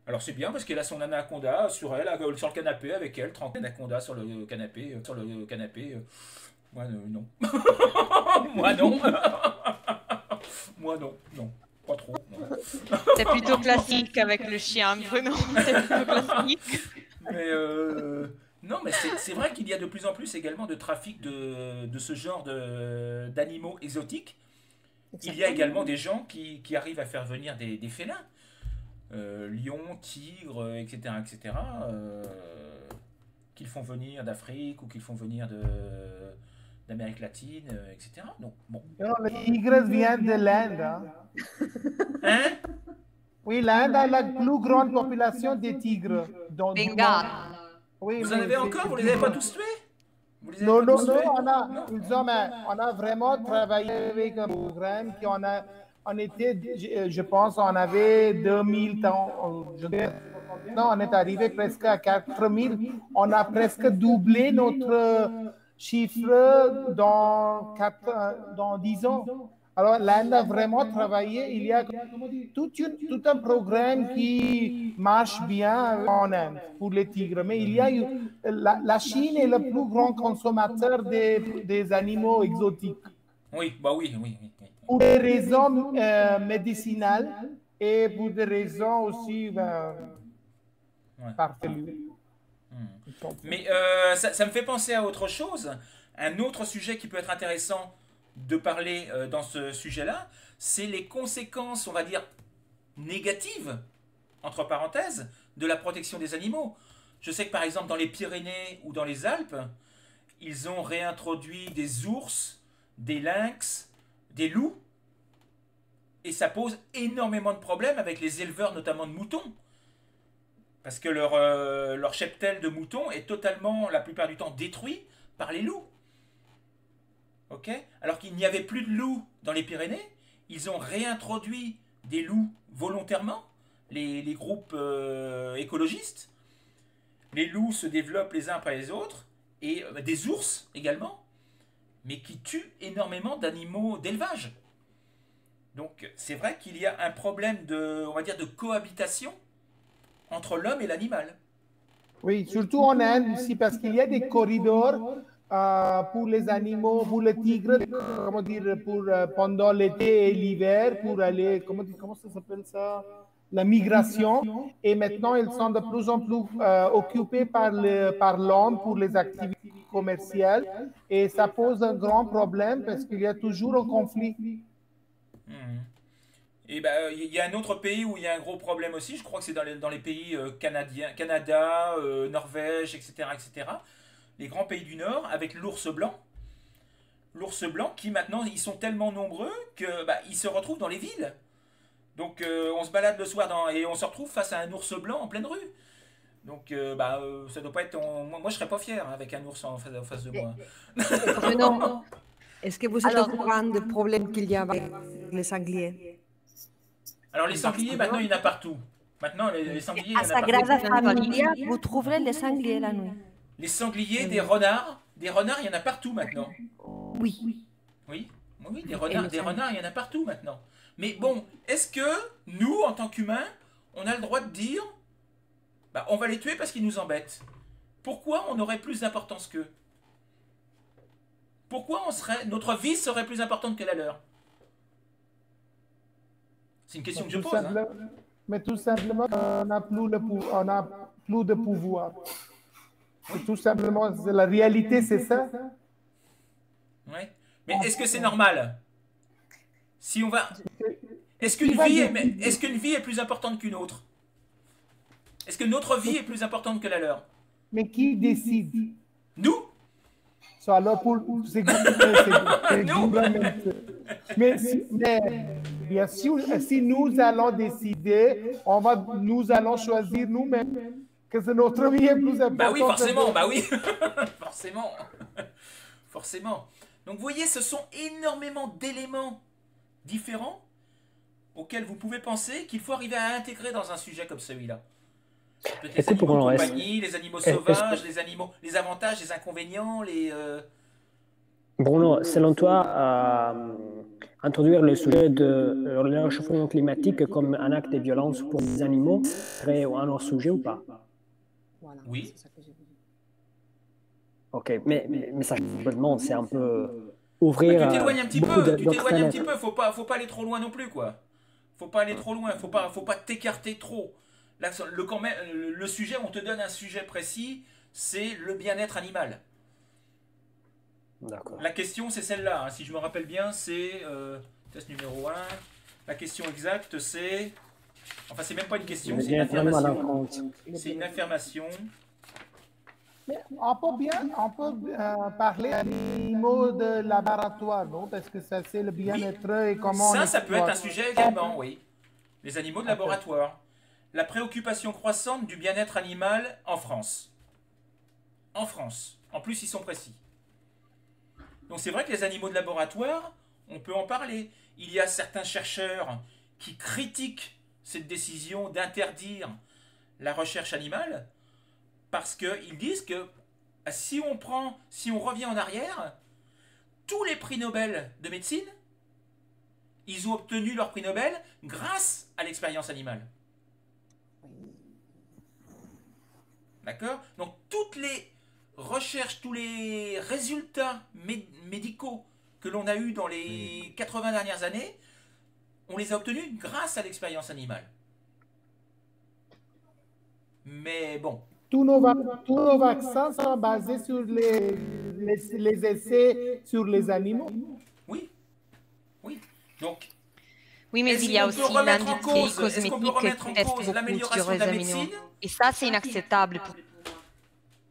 Alors c'est bien parce qu'elle a son anaconda sur elle, sur le canapé avec elle, 30 anacondas sur le canapé. Moi non. Moi non. Moi non. Pas trop. C'est plutôt classique avec le chien, Bruno. C'est plutôt classique. Mais non, mais c'est vrai qu'il y a de plus en plus également de trafic de ce genre d'animaux exotiques. Exactement. Il y a également des gens qui arrivent à faire venir des félins. Lions, tigres, etc. Qu'ils font venir d'Afrique ou qu'ils font venir d'Amérique latine, etc. Donc, bon. Non, les tigres viennent de l'Inde. Hein? Oui, l'Inde a la plus grande population des tigres. Bengale. Oui, vous en avez encore? Vous les avez pas tous tués? Non, on a vraiment travaillé avec un programme on était, je pense, on avait 2000 ans. Non, on est arrivé presque à 4000. On a presque doublé notre chiffre dans 10 ans. Alors, l'Inde a vraiment travaillé. Il y a tout un programme qui marche bien en Inde pour les tigres. Mais il y a la Chine est le plus grand consommateur des animaux exotiques. Oui, bah oui. Pour des raisons médicinales et pour des raisons aussi farfelues. Mais ça me fait penser à autre chose. Un autre sujet qui peut être intéressant de parler dans ce sujet-là, c'est les conséquences, on va dire, négatives, entre parenthèses, de la protection des animaux. Je sais que par exemple dans les Pyrénées ou dans les Alpes, ils ont réintroduit des ours, des lynx, des loups, et ça pose énormément de problèmes avec les éleveurs, notamment de moutons. Parce que leur cheptel de moutons est totalement, la plupart du temps, détruit par les loups. Ok ? Alors qu'il n'y avait plus de loups dans les Pyrénées, ils ont réintroduit des loups volontairement, les groupes écologistes. Les loups se développent les uns après les autres, et des ours également, mais qui tuent énormément d'animaux d'élevage. Donc c'est vrai qu'il y a un problème on va dire, de cohabitation entre l'homme et l'animal. Oui, surtout en Inde aussi, parce qu'il y a des corridors pour les animaux, pour les tigres, comment dire, pendant l'été et l'hiver, pour aller, comment ça s'appelle ça? La migration. Et maintenant, ils sont de plus en plus occupés par l'homme pour les activités commerciales. Et ça pose un grand problème parce qu'il y a toujours un conflit. Et il y a un autre pays où il y a un gros problème aussi, je crois que c'est dans les pays canadiens, Canada, Norvège, etc., etc. Les grands pays du Nord, avec l'ours blanc. L'ours blanc qui maintenant, ils sont tellement nombreux qu'ils se retrouvent dans les villes. Donc on se balade le soir et on se retrouve face à un ours blanc en pleine rue. Donc ça doit pas être... Moi je serais pas fier avec un ours en face de moi. Non. Est-ce que vous êtes au courant des problèmes qu'il y a avec les sangliers? Alors les sangliers, maintenant il y en a partout. Maintenant les sangliers, il y en À a partout. Sagrada Familia, vous trouverez les sangliers la nuit. Les sangliers, des renards, il y en a partout maintenant. Oui. Oui, des renards, il y en a partout maintenant. Mais bon, est-ce que nous, en tant qu'humains, on a le droit de dire, on va les tuer parce qu'ils nous embêtent? Pourquoi on aurait plus d'importance qu'eux? Pourquoi notre vie serait plus importante que la leur? C'est une question que je pose. Mais tout simplement, on n'a plus de pouvoir. Tout simplement, la réalité, c'est ça. Oui. Mais est-ce que c'est normal? Si on va... Est-ce qu'une vie est plus importante qu'une autre? Est-ce que notre vie est plus importante que la leur? Mais qui décide? Nous? Alors, mais bien sûr, si nous allons décider, nous allons choisir nous-mêmes que notre vie est plus importante. Oui, forcément, oui. Forcément. Donc, vous voyez, ce sont énormément d'éléments différents auxquels vous pouvez penser qu'il faut arriver à intégrer dans un sujet comme celui-là. Les animaux de compagnie, les animaux sauvages, les avantages, les inconvénients, Bruno, selon toi, introduire le sujet de le réchauffement climatique comme un acte de violence pour les animaux serait un autre sujet ou pas? Oui. Ok, mais ça, je me demande, c'est un peu ouvrir. Tu t'éloignes un petit peu, faut pas aller trop loin non plus, quoi. Faut pas aller trop loin, faut pas t'écarter trop. Là, le sujet, on te donne un sujet précis, c'est le bien-être animal. D'accord. La question, c'est celle-là, hein. Si je me rappelle bien, c'est test numéro 1. La question exacte, c'est... Enfin, c'est même pas une question, c'est une affirmation. C'est une affirmation. Mais on peut parler d'animaux de laboratoire, non? Parce que ça, c'est le bien-être et comment... Ça peut être un sujet également, oui. Les animaux de laboratoire. La préoccupation croissante du bien-être animal en France. En France. En plus, ils sont précis. Donc c'est vrai que les animaux de laboratoire, on peut en parler. Il y a certains chercheurs qui critiquent cette décision d'interdire la recherche animale parce qu'ils disent que si on revient en arrière, tous les prix Nobel de médecine, ils ont obtenu leur prix Nobel grâce à l'expérience animale. D'accord? Donc toutes les recherches, tous les résultats médicaux que l'on a eus dans les 80 dernières années, on les a obtenus grâce à l'expérience animale. Mais bon. Tous nos vaccins sont basés sur les essais sur les animaux. Oui, oui. Donc, oui, mais il y a aussi une industrie cosmétique qui teste beaucoup sur les animaux. Et ça, c'est inacceptable.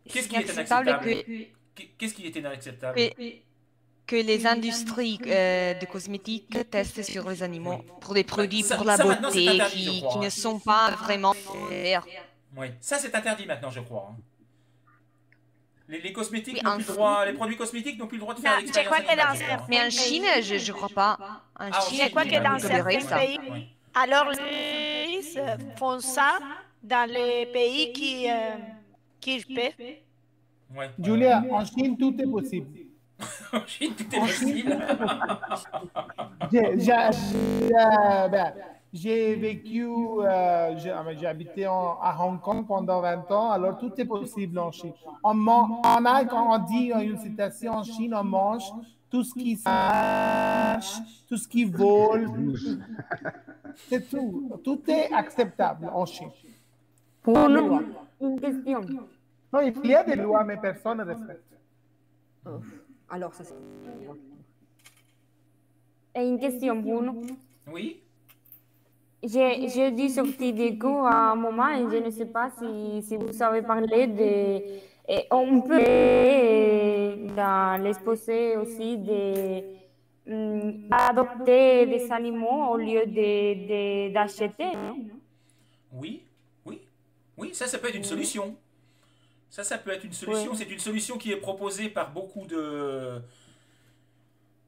Qu'est-ce qui est inacceptable? Qu'est-ce qui est inacceptable? Que les industries de cosmétiques testent sur les animaux pour des produits pour la beauté qui ne sont pas vraiment faits. Oui, ça c'est interdit maintenant, je crois. Les cosmétiques n'ont plus le droit, les produits cosmétiques n'ont plus le droit de faire l'expérience animale. Mais en Chine, je ne crois pas. En Chine, je crois que dans certains pays, alors ils font ça dans les pays qui peuvent. Ouais. Julia, en Chine, tout est possible. En Chine, tout est possible. J'ai vécu, j'ai habité à Hong Kong pendant 20 ans, alors tout est possible en Chine. Quand on dit une citation en Chine, on mange tout ce qui marche, tout ce qui vole, c'est tout. Tout est acceptable en Chine. Bruno, une question. Non, il y a des lois, mais personne ne respecte. Alors, ça c'est... Et une question, Bruno. Oui. J'ai dû sortir des cours à un moment et je ne sais pas si vous savez parler de... Et on peut, dans l'exposé aussi, adopter des animaux au lieu d'acheter, non? Oui, oui, oui, ça peut être une solution. Ça peut être une solution. Oui. C'est une solution qui est proposée par beaucoup de...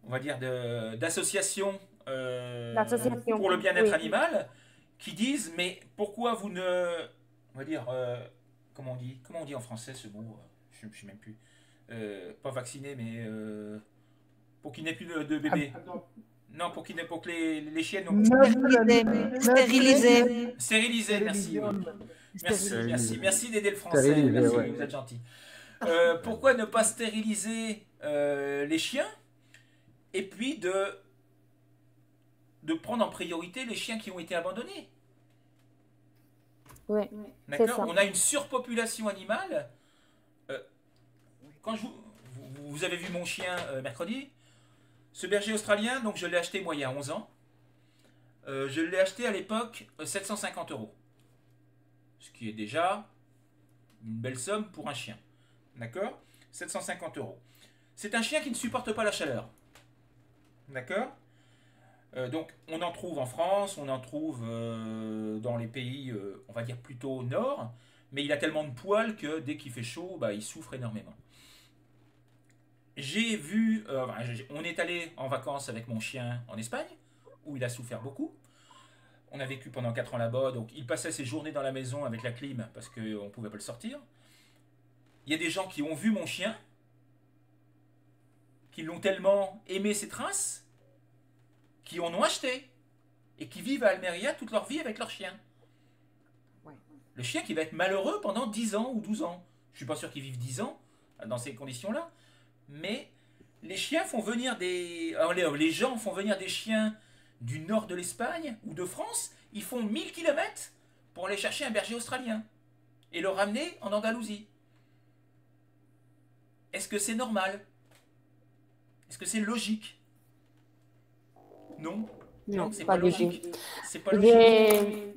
on va dire d'associations pour le bien-être animal, qui disent, mais pourquoi vous ne... on va dire... comment on dit en français ce mot? Je ne sais même plus. Pas vacciné, mais... pour qu'il n'y ait plus de bébés. Non, pour que les chiennes... Stérilisé. Stérilisé, merci. Merci d'aider le français. Merci, ouais. Vous êtes gentil. Pourquoi ne pas stériliser les chiens et puis de prendre en priorité les chiens qui ont été abandonnés? Oui. D'accord. On a une surpopulation animale. Quand vous avez vu mon chien mercredi, ce berger australien, donc je l'ai acheté moi il y a 11 ans. Je l'ai acheté à l'époque 750 €. Ce qui est déjà une belle somme pour un chien. D'accord? 750 €. C'est un chien qui ne supporte pas la chaleur. D'accord? Donc on en trouve en France, on en trouve dans les pays, on va dire plutôt au nord, mais il a tellement de poils que dès qu'il fait chaud, bah, il souffre énormément. J'ai vu, on est allé en vacances avec mon chien en Espagne, où il a souffert beaucoup. On a vécu pendant 4 ans là-bas, donc il passait ses journées dans la maison avec la clim parce qu'on ne pouvait pas le sortir. Il y a des gens qui ont vu mon chien, qui l'ont tellement aimé ses traces, qui en ont acheté et qui vivent à Almeria toute leur vie avec leur chien. Ouais. Le chien qui va être malheureux pendant 10 ans ou 12 ans. Je ne suis pas sûr qu'il vive 10 ans dans ces conditions-là, mais les chiens font venir des... Alors les gens font venir des chiens du nord de l'Espagne ou de France, ils font 1000 km pour aller chercher un berger australien et le ramener en Andalousie. Est-ce que c'est normal? Est-ce que c'est logique? Non, c'est pas logique. C'est pas logique.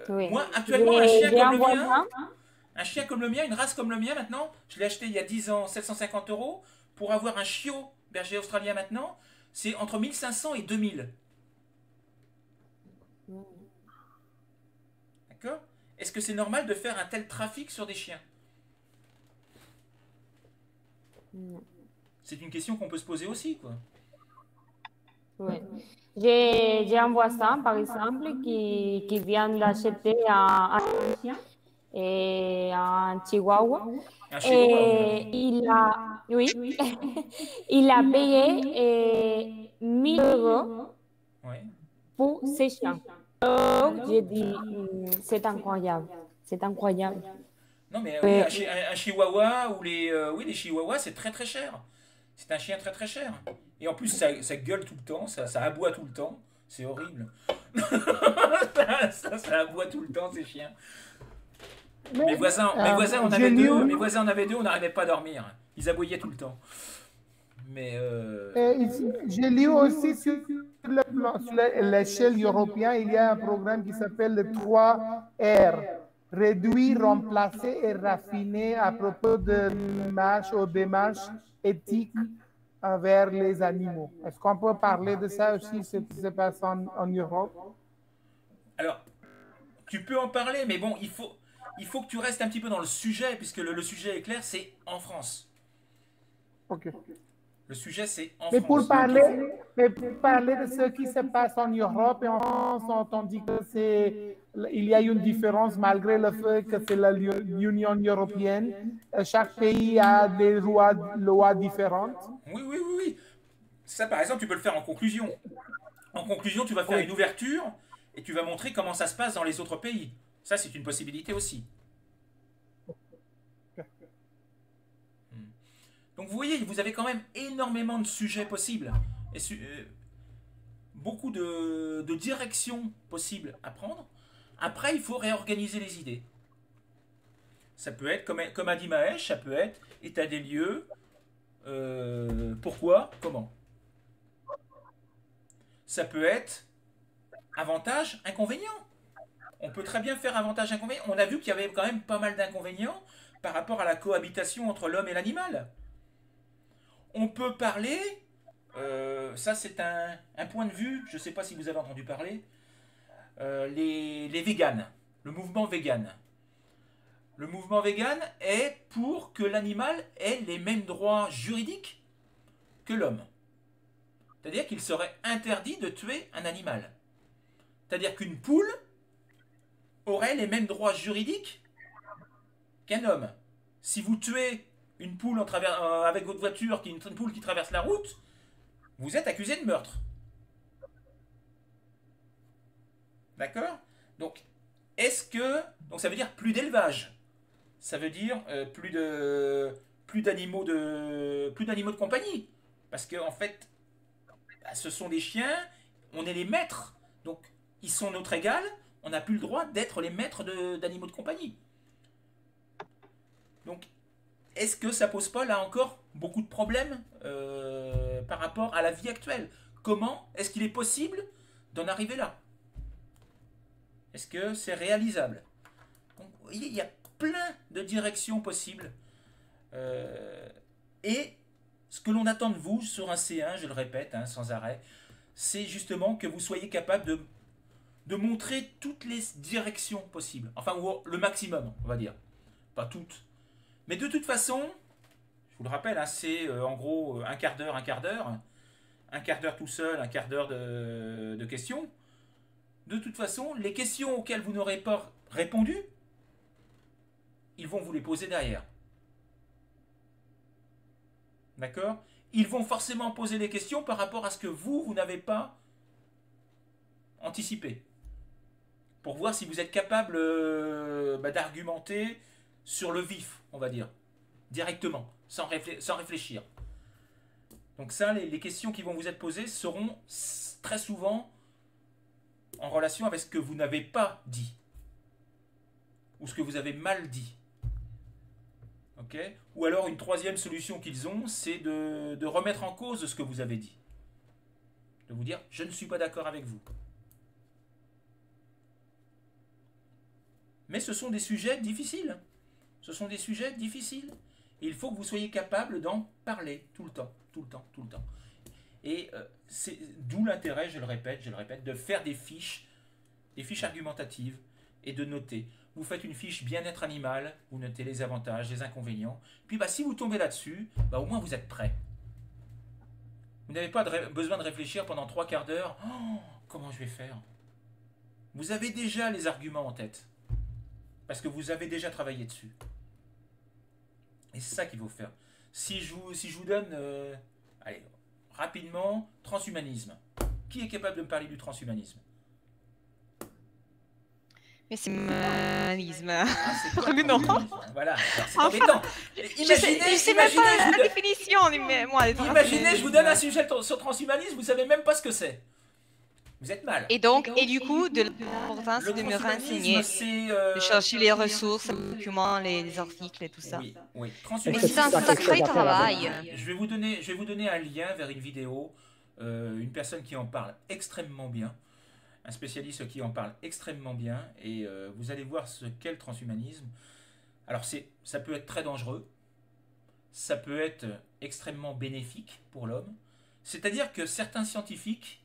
Moi, actuellement, un chien comme le mien, une race comme le mien maintenant, je l'ai acheté il y a 10 ans, 750 €. Pour avoir un chiot berger australien maintenant, c'est entre 1500 et 2000. D'accord? Est-ce que c'est normal de faire un tel trafic sur des chiens? C'est une question qu'on peut se poser aussi, quoi. Ouais. J'ai un voisin, par exemple, qui vient d'acheter un chien et un chihuahua. Un chihuahua, Et oui, il a payé 1000 euros ouais. pour ces chiens. Donc, j'ai dit, c'est incroyable. Non, mais oui, un chihuahua ou oui, les chihuahuas, c'est très très cher. C'est un chien très très cher. Et en plus, ça gueule tout le temps, ça aboie tout le temps. C'est horrible. Ça aboie tout le temps, ces chiens. Mes voisins en avaient deux. Mes voisins en avaient deux, on n'arrivait pas à dormir. Ils aboyaient tout le temps. Mais j'ai lu aussi sur l'échelle européenne, il y a un programme qui s'appelle le 3R. Réduire, remplacer et raffiner à propos de démarches éthiques envers les animaux. Est-ce qu'on peut parler de ça aussi, ce qui se passe en Europe? Alors, tu peux en parler, mais bon, il faut que tu restes un petit peu dans le sujet, puisque le sujet est clair, c'est en France. Ok. Le sujet, c'est en Mais France. pour parler de ce qui se passe en Europe et en France, on dit qu'il y a une différence malgré le fait que c'est l'Union européenne. Chaque pays a des lois différentes. Oui. Ça, par exemple, tu peux le faire en conclusion. En conclusion, tu vas faire une ouverture et tu vas montrer comment ça se passe dans les autres pays. Ça, c'est une possibilité aussi. Donc vous voyez, vous avez quand même énormément de sujets possibles. Et beaucoup de directions possibles à prendre. Après, il faut réorganiser les idées. Ça peut être, comme a dit Mahesh, ça peut être état des lieux, pourquoi, comment. Ça peut être avantage, inconvénient. On peut très bien faire avantage, inconvénient. On a vu qu'il y avait quand même pas mal d'inconvénients par rapport à la cohabitation entre l'homme et l'animal. On peut parler, ça c'est un point de vue, je ne sais pas si vous avez entendu parler, les véganes, le mouvement vegan. Le mouvement vegan est pour que l'animal ait les mêmes droits juridiques que l'homme. C'est-à-dire qu'il serait interdit de tuer un animal. C'est-à-dire qu'une poule aurait les mêmes droits juridiques qu'un homme. Si vous tuez une poule avec votre voiture, une poule qui traverse la route, vous êtes accusé de meurtre. D'accord? Donc, donc ça veut dire plus d'élevage. Ça veut dire plus d'animaux de compagnie. Parce que en fait, ce sont des chiens, on est les maîtres. Donc, ils sont notre égal, on n'a plus le droit d'être les maîtres d'animaux de compagnie. Donc, est-ce que ça pose pas là encore beaucoup de problèmes par rapport à la vie actuelle? Comment est-ce qu'il est possible d'en arriver là? Est-ce que c'est réalisable? Donc, vous voyez, il y a plein de directions possibles. Et ce que l'on attend de vous sur un C1, je le répète sans arrêt, c'est justement que vous soyez capable de montrer toutes les directions possibles. Enfin, ou le maximum, on va dire. Pas toutes. Mais de toute façon, je vous le rappelle, c'est en gros un quart d'heure. Un quart d'heure tout seul, un quart d'heure de questions. De toute façon, les questions auxquelles vous n'aurez pas répondu, ils vont vous les poser derrière. D'accord? Ils vont forcément poser des questions par rapport à ce que vous n'avez pas anticipé. Pour voir si vous êtes capable d'argumenter sur le vif, on va dire. Directement, sans réfléchir. Donc ça, les questions qui vont vous être posées seront très souvent en relation avec ce que vous n'avez pas dit. Ou ce que vous avez mal dit. Okay? Ou alors une troisième solution qu'ils ont, c'est de remettre en cause ce que vous avez dit. De vous dire, je ne suis pas d'accord avec vous. Mais ce sont des sujets difficiles. Ce sont des sujets difficiles. Et il faut que vous soyez capable d'en parler tout le temps. Et c'est d'où l'intérêt, je le répète, de faire des fiches argumentatives et de noter. Vous faites une fiche bien-être animal, vous notez les avantages, les inconvénients. Puis si vous tombez là-dessus, au moins vous êtes prêt. Vous n'avez pas besoin de réfléchir pendant 3/4 d'heure. Oh, comment je vais faire? Vous avez déjà les arguments en tête. Parce que vous avez déjà travaillé dessus. Et c'est ça qu'il faut faire. Si je vous donne, allez, rapidement, transhumanisme. Qui est capable de me parler du transhumanisme? Mais c'est humanisme. C'est quoi le Non. transhumanisme? Voilà, c'est Enfin, embêtant. Je sais même pas la définition, mais moi. Imaginez, je vous donne un sujet sur transhumanisme, vous savez même pas ce que c'est. Vous êtes mal. Et du coup, de l'importance de me renseigner, de chercher les ressources, les documents, les articles et tout ça. Oui, oui. C'est un sacré travail. Je vais vous donner un lien vers une vidéo, une personne qui en parle extrêmement bien, un spécialiste qui en parle extrêmement bien, et vous allez voir ce qu'est le transhumanisme. Alors ça peut être très dangereux, ça peut être extrêmement bénéfique pour l'homme. C'est-à-dire que certains scientifiques,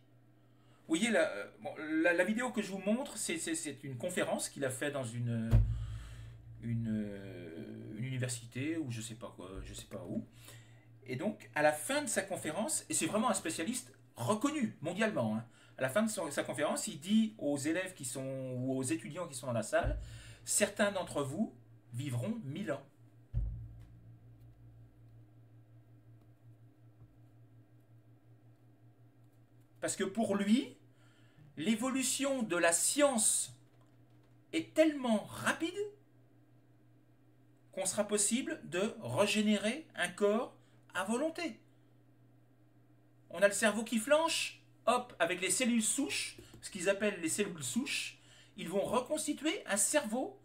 vous voyez, la vidéo que je vous montre, c'est une conférence qu'il a fait dans une université, ou je sais pas où. Et donc, à la fin de sa conférence, et c'est vraiment un spécialiste reconnu mondialement, hein, à la fin de sa conférence, il dit aux élèves ou aux étudiants qui sont dans la salle, certains d'entre vous vivront 1000 ans. Parce que pour lui, l'évolution de la science est tellement rapide qu'on sera possible de régénérer un corps à volonté. On a le cerveau qui flanche, hop, avec les cellules souches, ce qu'ils appellent les cellules souches, ils vont reconstituer un cerveau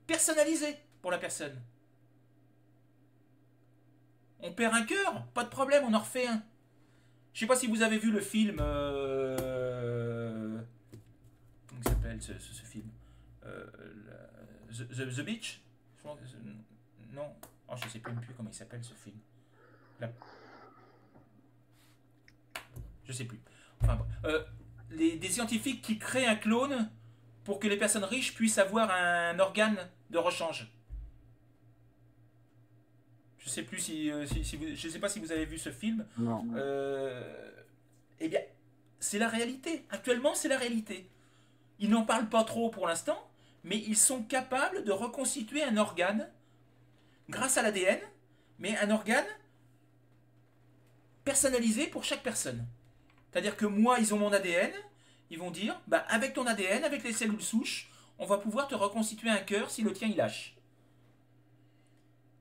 personnalisé pour la personne. On perd un cœur, pas de problème, on en refait un. Je sais pas si vous avez vu le film. Comment il s'appelle ce film The Beach. Non. Oh, je sais même plus comment il s'appelle ce film. Je sais plus. Enfin, des scientifiques qui créent un clone pour que les personnes riches puissent avoir un organe de rechange. Je sais plus je sais pas si vous avez vu ce film. Non. Eh bien, c'est la réalité. Actuellement, c'est la réalité. Ils n'en parlent pas trop pour l'instant, mais ils sont capables de reconstituer un organe grâce à l'ADN, mais un organe personnalisé pour chaque personne. C'est-à-dire que moi, ils ont mon ADN, ils vont dire, bah, avec ton ADN, avec les cellules souches, on va pouvoir te reconstituer un cœur si le tien il lâche.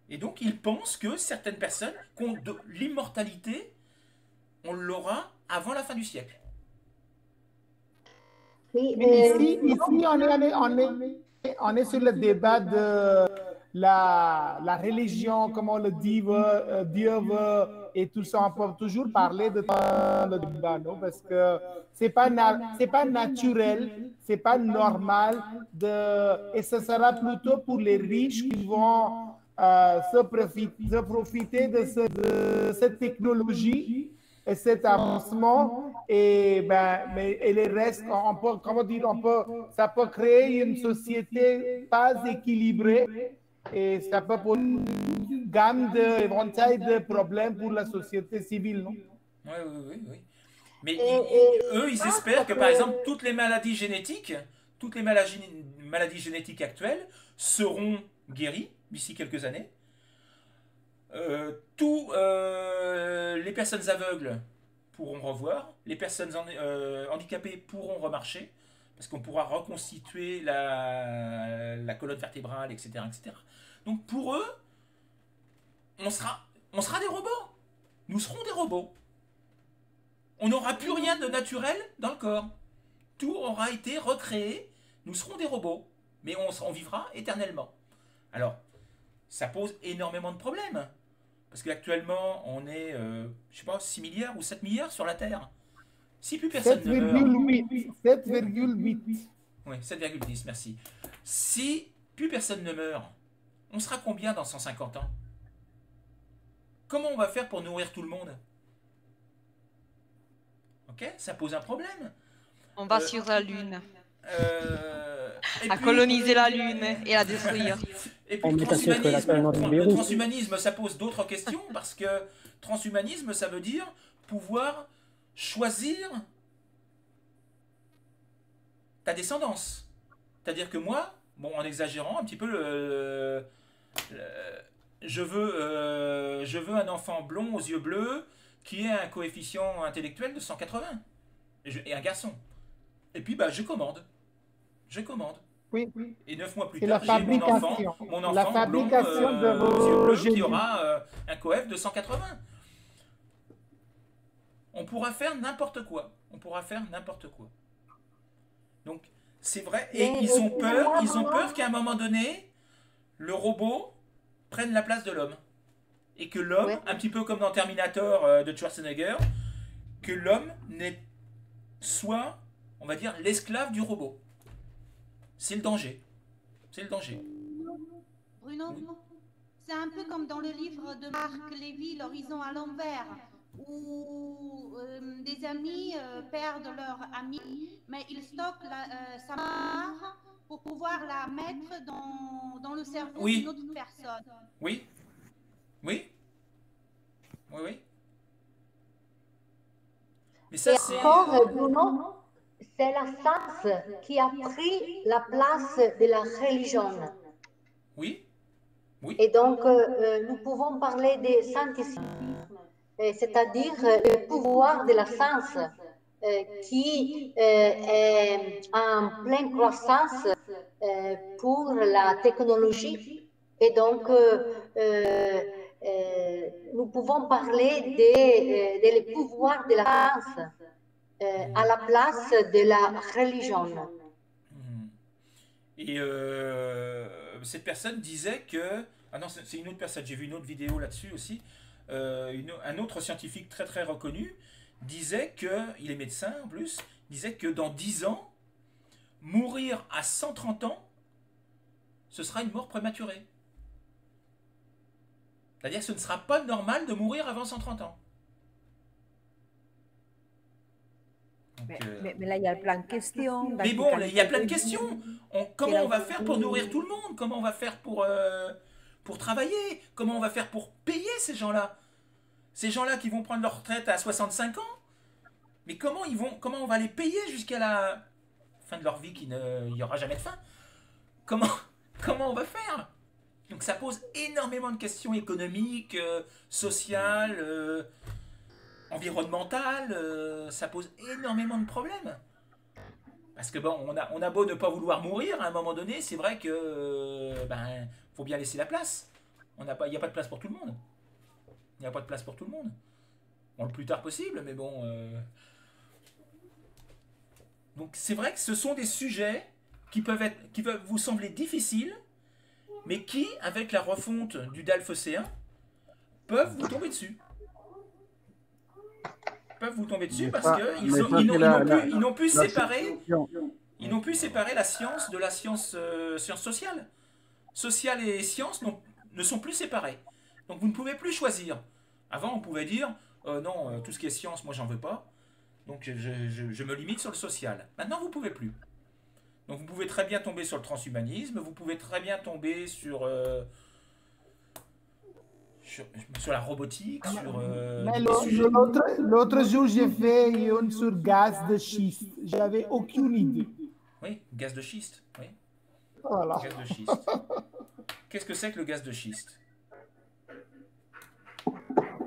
Et donc, ils pensent que certaines personnes ont de l'immortalité, on l'aura avant la fin du siècle. Oui, ici on est sur le débat de la religion, comment le Dieu veut, et tout ça. On peut toujours parler de le débat, non? Parce que c'est pas naturel, c'est pas normal, et ce sera plutôt pour les riches qui vont se profiter de cette technologie et cet avancement, et les restes, ça peut créer une société pas équilibrée, et ça peut poser une gamme d'éventail de problèmes pour la société civile, non? Oui. Mais eux, ils espèrent que, par exemple, toutes les maladies génétiques actuelles seront guéries d'ici quelques années. Les personnes aveugles pourront revoir, les personnes handicapées pourront remarcher, parce qu'on pourra reconstituer la colonne vertébrale, etc., etc. Donc pour eux, on sera des robots. Nous serons des robots. On n'aura plus rien de naturel dans le corps. Tout aura été recréé. Nous serons des robots. Mais on vivra éternellement. Alors, ça pose énormément de problèmes. Parce qu'actuellement, on est, je sais pas, 6 milliards ou 7 milliards sur la Terre. Si plus personne ne meurt... 7,8. Oui, 7,10, merci. Si plus personne ne meurt, on sera combien dans 150 ans? Comment on va faire pour nourrir tout le monde? Ok, ça pose un problème. On va sur la Lune. À coloniser la Lune et la détruire. Et puis On met ainsi que la planète le virus. transhumanisme, ça pose d'autres questions parce que transhumanisme, ça veut dire pouvoir choisir ta descendance. C'est-à-dire que moi, bon, en exagérant un petit peu, je veux un enfant blond aux yeux bleus qui ait un coefficient intellectuel de 180 et un garçon. Et puis, bah, je commande. Je commande. Oui. Et 9 mois plus C'est tard, la j'ai mon enfant La blond fabrication de aux vos yeux bleus qui génies. aura un coef de 180. On pourra faire n'importe quoi. On pourra faire n'importe quoi. Donc, c'est vrai. Et Mais ils ont excusez-moi, peur qu'à un moment donné, le robot prenne la place de l'homme. Et que l'homme, Ouais. un petit peu comme dans Terminator de Schwarzenegger, que l'homme soit, on va dire, l'esclave du robot. C'est le danger. C'est le danger. Bruno, c'est un peu comme dans le livre de Marc Lévy, L'horizon à l'envers, où des amis perdent leur ami, mais ils stockent sa mémoire pour pouvoir la mettre dans le cerveau Oui. d'une autre personne. Oui. Oui. Oui, oui. Mais ça, Et c'est... encore, Bruno, c'est la science qui a pris la place de la religion. Oui. Oui. Et donc, nous pouvons parler de scientisme, c'est-à-dire le pouvoir de la science qui est en pleine croissance pour la technologie. Et donc, nous pouvons parler des pouvoirs de la science à la place de la religion. Et cette personne disait que... Ah non, c'est une autre personne. J'ai vu une autre vidéo là-dessus aussi. Un autre scientifique très très reconnu disait que, il est médecin en plus, disait que dans 10 ans, mourir à 130 ans, ce sera une mort prématurée. C'est-à-dire que ce ne sera pas normal de mourir avant 130 ans. Donc, Mais là, il y a plein de questions. mais bon, il y a plein de questions. Comment on va faire pour nourrir tout le monde? Comment on va faire pour travailler? Comment on va faire pour payer ces gens-là? Ces gens-là qui vont prendre leur retraite à 65 ans? Mais comment on va les payer jusqu'à la fin de leur vie il n'y aura jamais de fin? Comment on va faire? Donc ça pose énormément de questions économiques, sociales, environnementales. Ça pose énormément de problèmes. Parce que bon, on a beau ne pas vouloir mourir, à un moment donné, c'est vrai que faut bien laisser la place. Il n'y a pas de place pour tout le monde. Il n'y a pas de place pour tout le monde. Bon, le plus tard possible, mais bon... Donc c'est vrai que ce sont des sujets qui peuvent vous sembler difficiles, mais qui, avec la refonte du DALF C1, peuvent vous tomber dessus. Parce qu'ils n'ont pu séparer la science de la science sociale. Sociale et science ne sont plus séparées. Donc vous ne pouvez plus choisir. Avant, on pouvait dire non, tout ce qui est science, moi j'en veux pas. Donc je me limite sur le social. Maintenant, vous ne pouvez plus. Donc vous pouvez très bien tomber sur le transhumanisme, vous pouvez très bien tomber sur la robotique, sur... L'autre jour, j'ai fait une sur gaz de schiste. J'avais aucune idée. Oui, gaz de schiste. Oui. Voilà. Gaz de schiste. Qu'est-ce que c'est que le gaz de schiste?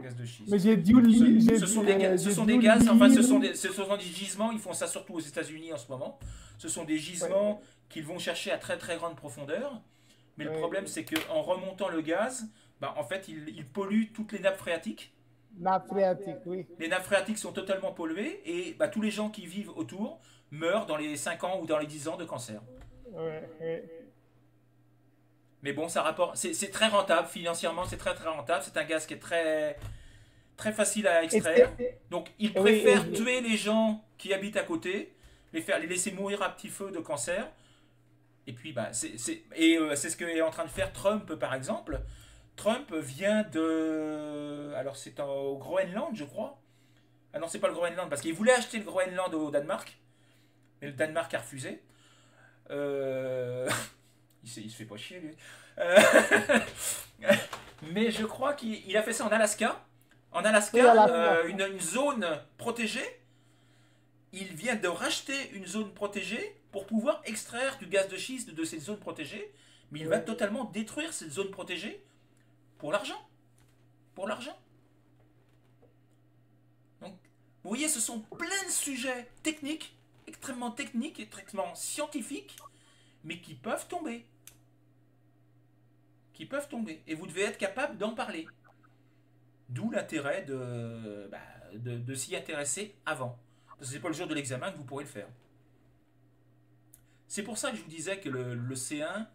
Gaz de schiste. Mais j'ai dû... Ce sont des gaz, enfin ce sont des gisements, ils font ça surtout aux États-Unis en ce moment. Ce sont des gisements qu'ils vont chercher à très très grande profondeur. Mais le problème, c'est qu'en remontant le gaz, en fait, il pollue toutes les nappes phréatiques. Nappes phréatiques, oui. Les nappes phréatiques sont totalement polluées et tous les gens qui vivent autour meurent dans les 5 ans ou dans les 10 ans de cancer. Mais bon, ça rapporte. C'est très rentable financièrement, c'est très très rentable. C'est un gaz qui est très très facile à extraire. Donc, ils préfèrent tuer les gens qui habitent à côté, les laisser mourir à petit feu de cancer. Et puis, c'est ce que est en train de faire Trump, par exemple. Trump vient de... Alors, c'est au Groenland, je crois. Ah non, c'est pas le Groenland, parce qu'il voulait acheter le Groenland au Danemark. Mais le Danemark a refusé. Il se fait pas chier, lui. Mais je crois qu'il a fait ça en Alaska. En Alaska, Oui, Alaska. une zone protégée. Il vient de racheter une zone protégée pour pouvoir extraire du gaz de schiste de cette zone protégée. Mais il va totalement détruire cette zone protégée pour l'argent. Pour l'argent. Donc, vous voyez, ce sont plein de sujets techniques, extrêmement scientifiques, mais qui peuvent tomber. Qui peuvent tomber. Et vous devez être capable d'en parler. D'où l'intérêt de s'y intéresser avant. Parce que c'est pas le jour de l'examen que vous pourrez le faire. C'est pour ça que je vous disais que le C1,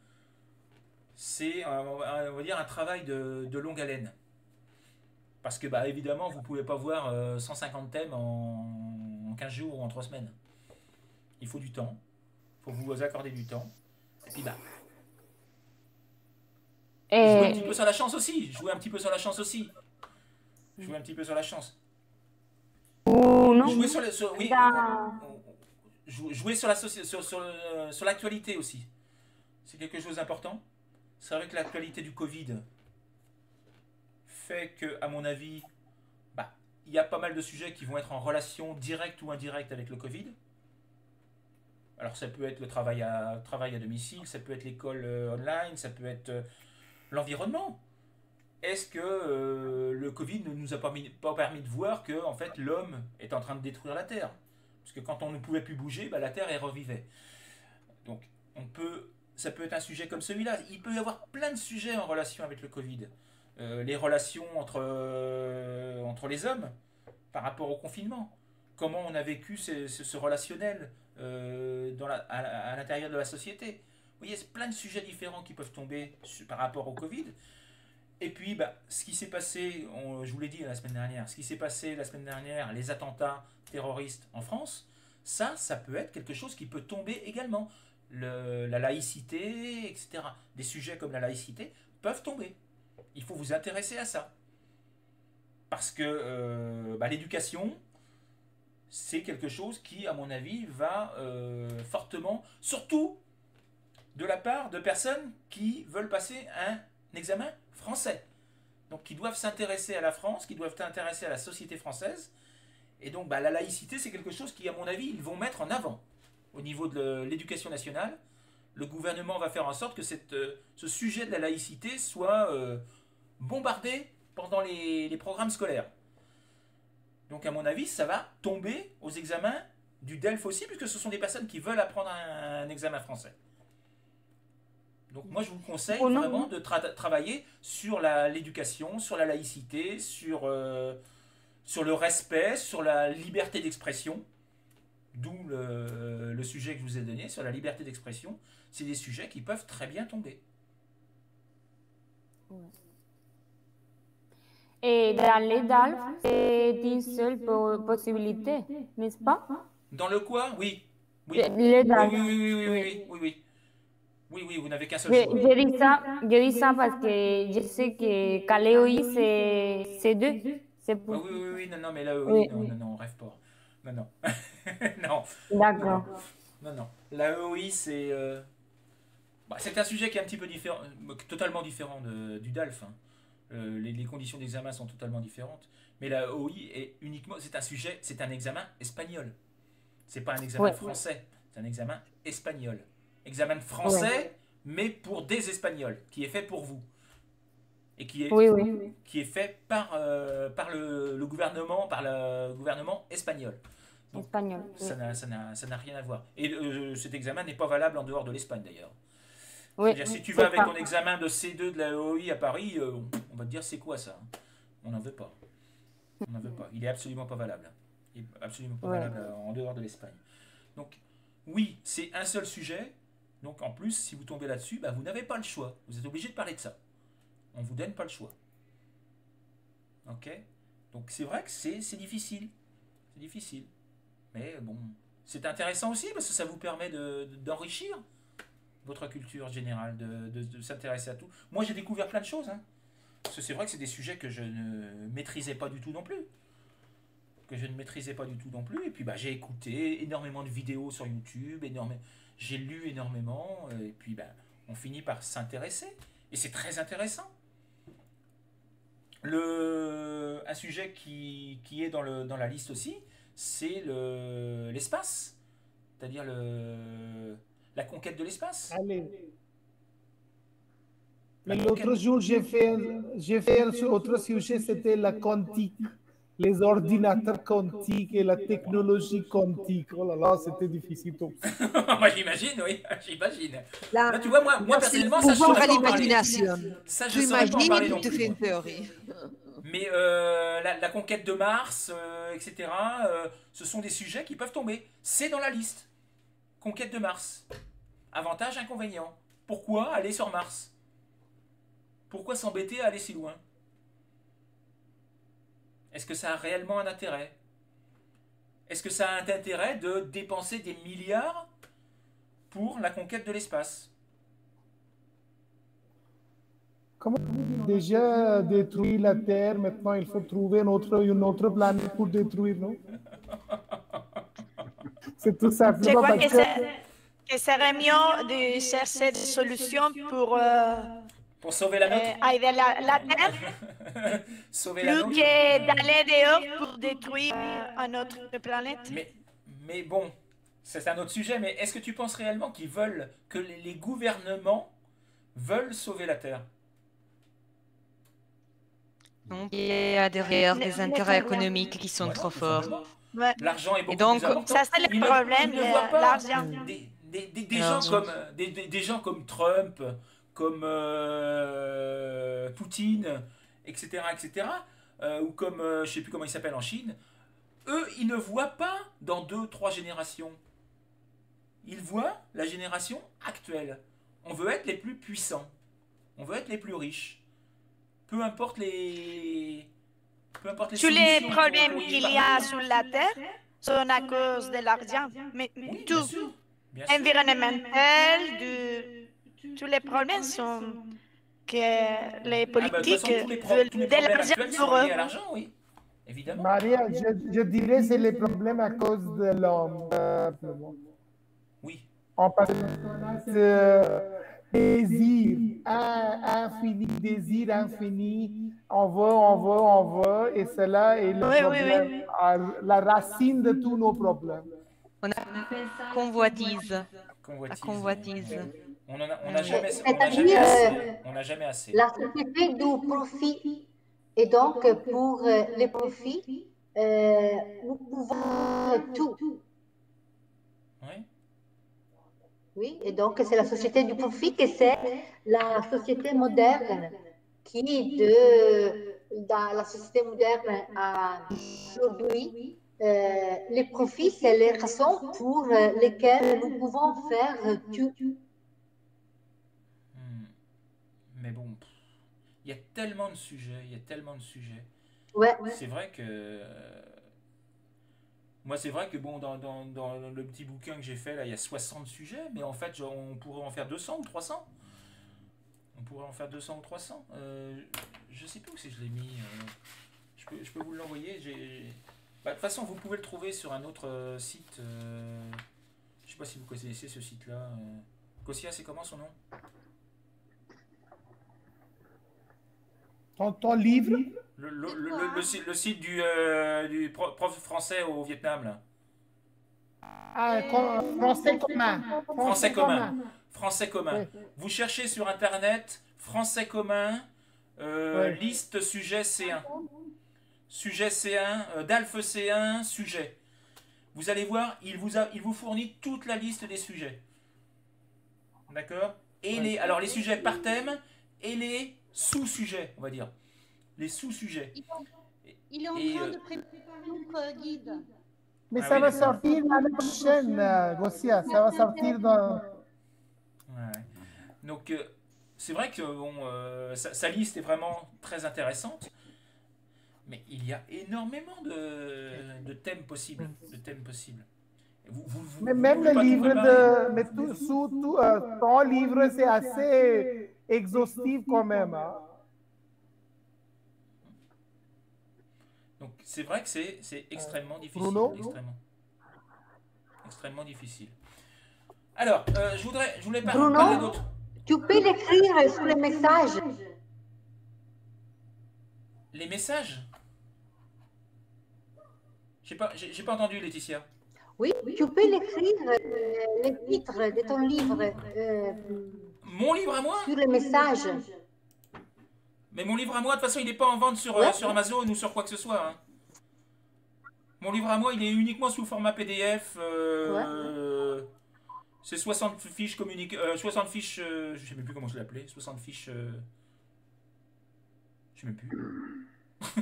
c'est, on va dire, un travail de longue haleine. Parce que, évidemment, vous ne pouvez pas voir 150 thèmes en 15 jours ou en 3 semaines. Il faut du temps. Il faut vous accorder du temps. Et puis, jouer un petit peu sur la chance aussi. Jouer un petit peu sur la chance aussi. Jouer un petit peu sur la chance. Jouer sur, oui, jouer sur l'actualité aussi. C'est quelque chose d'important. C'est vrai que l'actualité du Covid fait que, à mon avis, il y a pas mal de sujets qui vont être en relation directe ou indirecte avec le Covid. Alors ça peut être le travail à domicile, ça peut être l'école online, ça peut être l'environnement. Est-ce que le Covid ne nous a pas permis de voir que en fait, l'homme est en train de détruire la Terre? Parce que quand on ne pouvait plus bouger, la Terre elle revivait. Donc ça peut être un sujet comme celui-là. Il peut y avoir plein de sujets en relation avec le Covid. Les relations entre les hommes par rapport au confinement. Comment on a vécu ce relationnel à l'intérieur de la société. Vous voyez, c'est plein de sujets différents qui peuvent tomber par rapport au Covid. Et puis, ce qui s'est passé, je vous l'ai dit la semaine dernière, les attentats terroristes en France, ça peut être quelque chose qui peut tomber également. La laïcité, etc. Des sujets comme la laïcité peuvent tomber. Il faut vous intéresser à ça. Parce que l'éducation, c'est quelque chose qui, à mon avis, va fortement, surtout de la part de personnes qui veulent passer un examen français. Donc qui doivent s'intéresser à la France, qui doivent s'intéresser à la société française. Et donc la laïcité, c'est quelque chose qui, à mon avis, ils vont mettre en avant. Au niveau de l'éducation nationale, le gouvernement va faire en sorte que ce sujet de la laïcité soit bombardé pendant les programmes scolaires. Donc à mon avis, ça va tomber aux examens du DELF aussi, puisque ce sont des personnes qui veulent apprendre un examen français. Donc moi je vous conseille vraiment de travailler sur l'éducation, sur la laïcité, sur le respect, sur la liberté d'expression, d'où le sujet que je vous ai donné, sur la liberté d'expression. C'est des sujets qui peuvent très bien tomber. Et dans les DALF, c'est une seule possibilité, n'est-ce pas? Dans le quoi? Oui. Les DALF. Oui, vous n'avez qu'un seul choix. Je dis ça parce que je sais que Caléoi, c'est deux. Oui, non, mais là, non, on rêve pas. Non. Non. D'accord. Non. La EOI, c'est un sujet qui est un petit peu différent, totalement différent du DALF. Hein. Les conditions d'examen sont totalement différentes. Mais la EOI c'est un examen espagnol. C'est pas un examen français, c'est un examen espagnol. Examen de français, mais pour des Espagnols, qui est fait pour vous. Et qui est fait par le gouvernement espagnol. Donc, espagnol. Ça n'a rien à voir. Et cet examen n'est pas valable en dehors de l'Espagne d'ailleurs. Si tu vas avec ton examen de C2 de la EOI à Paris, on va te dire c'est quoi ça? On n'en veut pas. Il est absolument pas valable. Il est absolument pas valable en dehors de l'Espagne. Donc oui, c'est un seul sujet. Donc en plus, si vous tombez là-dessus, vous n'avez pas le choix. Vous êtes obligé de parler de ça. On ne vous donne pas le choix. Ok? Donc c'est vrai que c'est difficile. C'est difficile. Mais bon, c'est intéressant aussi parce que ça vous permet d'enrichir votre culture générale, de s'intéresser à tout. Moi, j'ai découvert plein de choses. Hein. Parce que c'est vrai que c'est des sujets que je ne maîtrisais pas du tout non plus. Et puis, j'ai écouté énormément de vidéos sur YouTube, j'ai lu énormément. Et puis, on finit par s'intéresser. Et c'est très intéressant. Un sujet qui est dans la liste aussi, c'est l'espace. C'est-à-dire la conquête de l'espace. Allez. Mais l'autre jour, j'ai fait un autre sujet, c'était la quantique. Les ordinateurs quantiques et la technologie quantique. Oh là là, c'était difficile. Moi, j'imagine, oui, j'imagine. Là, tu vois, moi personnellement, ça, je pouvoir à saurais pas en parler. l'imagination. Ça, je Tu saurais pas en imagines parler et non tu plus, fais moi. une théorie. Mais la conquête de Mars, etc., ce sont des sujets qui peuvent tomber. C'est dans la liste. Conquête de Mars. Avantages, inconvénients. Pourquoi aller sur Mars? Pourquoi s'embêter à aller si loin? Est-ce que ça a réellement un intérêt? Est-ce que ça a un intérêt de dépenser des milliards pour la conquête de l'espace? Comment déjà détruit la Terre, maintenant il faut trouver une autre planète pour détruire, non? C'est tout Je simplement crois parce que serait mieux de chercher des solutions pour sauver la nôtre? aider la Terre, Sauver la plus nôtre? que d'aller dehors pour détruire une autre planète. Mais bon, c'est un autre sujet, mais est-ce que tu penses réellement qu'ils veulent, que les gouvernements veulent sauver la Terre? Donc, il y a derrière des intérêts économiques qui sont trop forts. Ouais. L'argent est beaucoup Et donc, plus important. ça c'est le problème, Ils ne voient pas. l'argent. Des gens comme Trump, comme Poutine, etc., ou comme, je ne sais plus comment il s'appelle en Chine, eux, ils ne voient pas dans 2-3 générations. Ils voient la génération actuelle. On veut être les plus puissants. On veut être les plus riches. Peu importe les Tous les solutions problèmes pour y qu'il y parvenir. a sur la Terre sont à cause de l'argent. Mais Oui, tout, bien sûr. environnemental, tous les problèmes sont que les Ah bah, de toute politiques façon, tous les veulent problèmes de l'argent actuels sont pour eux. liés à l'argent, oui. Évidemment. Maria, je dirais que c'est les problèmes à cause de l'homme. Oui. On passe ce désir infini, désir infini. On veut, et cela est le problème, la racine de tous nos problèmes. On appelle ça convoitise. La convoitise. On n'a jamais, C'est-à-dire, assez. la société du profit. Et donc, pour les profits, nous pouvons tout. Oui. Oui, et donc c'est la société du profit que c'est la société moderne qui, dans la société moderne aujourd'hui, les profits, c'est les raisons pour lesquelles nous pouvons faire tout. Mais bon, il y a tellement de sujets, Ouais. C'est vrai que... Moi, c'est vrai que bon, dans le petit bouquin que j'ai fait, là, il y a 60 sujets, mais en fait, on pourrait en faire 200 ou 300. On pourrait en faire 200 ou 300. Je sais plus où c'est que je l'ai mis. Je peux vous l'envoyer. De toute façon, vous pouvez le trouver sur un autre site. Je sais pas si vous connaissez ce site-là. Kosia, c'est comment son nom? Ton livre? Le site du prof français au Vietnam, là. Ah, français commun. Français commun. Oui. Vous cherchez sur Internet français commun, liste sujet C1. Sujet C1, DALF C1, sujet. Vous allez voir, il vous fournit toute la liste des sujets. D'accord? Et alors les sujets par thème et les sous-sujets, on va dire. Les sous-sujets. Il est en train de préparer notre guide. Mais ça va sortir l'année prochaine, Gosia. Ça va sortir dans... Ouais. Donc, c'est vrai que bon, sa liste est vraiment très intéressante. Mais il y a énormément de thèmes possibles. Mais même le livre mais ton livre, c'est assez exhaustif quand même. Hein? Donc c'est vrai que c'est extrêmement difficile. Bruno? Extrêmement difficile. Alors, je voulais parler Bruno, d'autres. Tu peux l'écrire sur les messages. Les messages? J'ai pas entendu, Laetitia. Oui, tu peux l'écrire, les titres de ton livre. Mon livre à moi? Sur les messages. Mais mon livre à moi, de toute façon, il n'est pas en vente sur, sur Amazon ou sur quoi que ce soit. Hein. Mon livre à moi, il est uniquement sous format PDF. C'est 60 fiches 60 fiches. Je sais même plus comment je l'appelais. 60 fiches. Je sais même plus.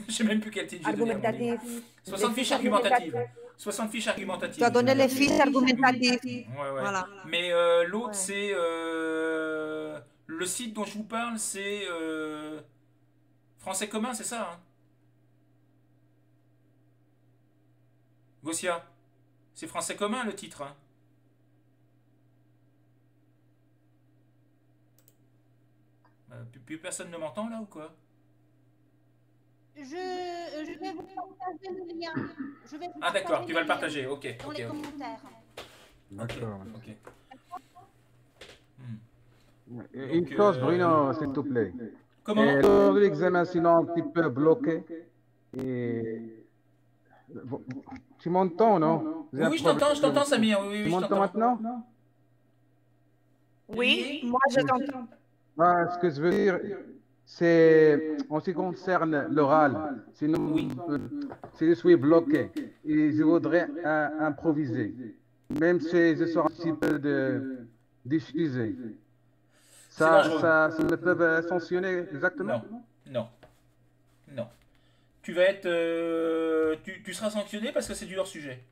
Je sais même plus quel titre j'ai donné à mon livre. 60 fiches argumentatives. 60 fiches argumentatives. Tu as donné les fiches argumentatives. Ouais. Voilà. Mais l'autre, c'est. Le site dont je vous parle, c'est. Français commun, c'est ça, hein? Gossia, c'est Français commun le titre, hein? Plus personne ne m'entend là ou quoi? Je vais vous partager le lien. Ah d'accord, tu vas le partager, ok. Dans les commentaires. D'accord. Ok. Une chose, Bruno, s'il te plaît. Comment? Lors de l'examen, sinon un petit peu bloqué. Et... Tu m'entends, non? Oui, je t'entends, Samir. Oui, tu m'entends maintenant? Oui, moi je t'entends. Ce que je veux dire, c'est en ce qui concerne l'oral. Sinon, si je suis bloqué et je voudrais improviser, même si je sors un petit peu diffusé, ça me peut sanctionner exactement? Non. Tu vas être, tu seras sanctionné parce que c'est du hors-sujet.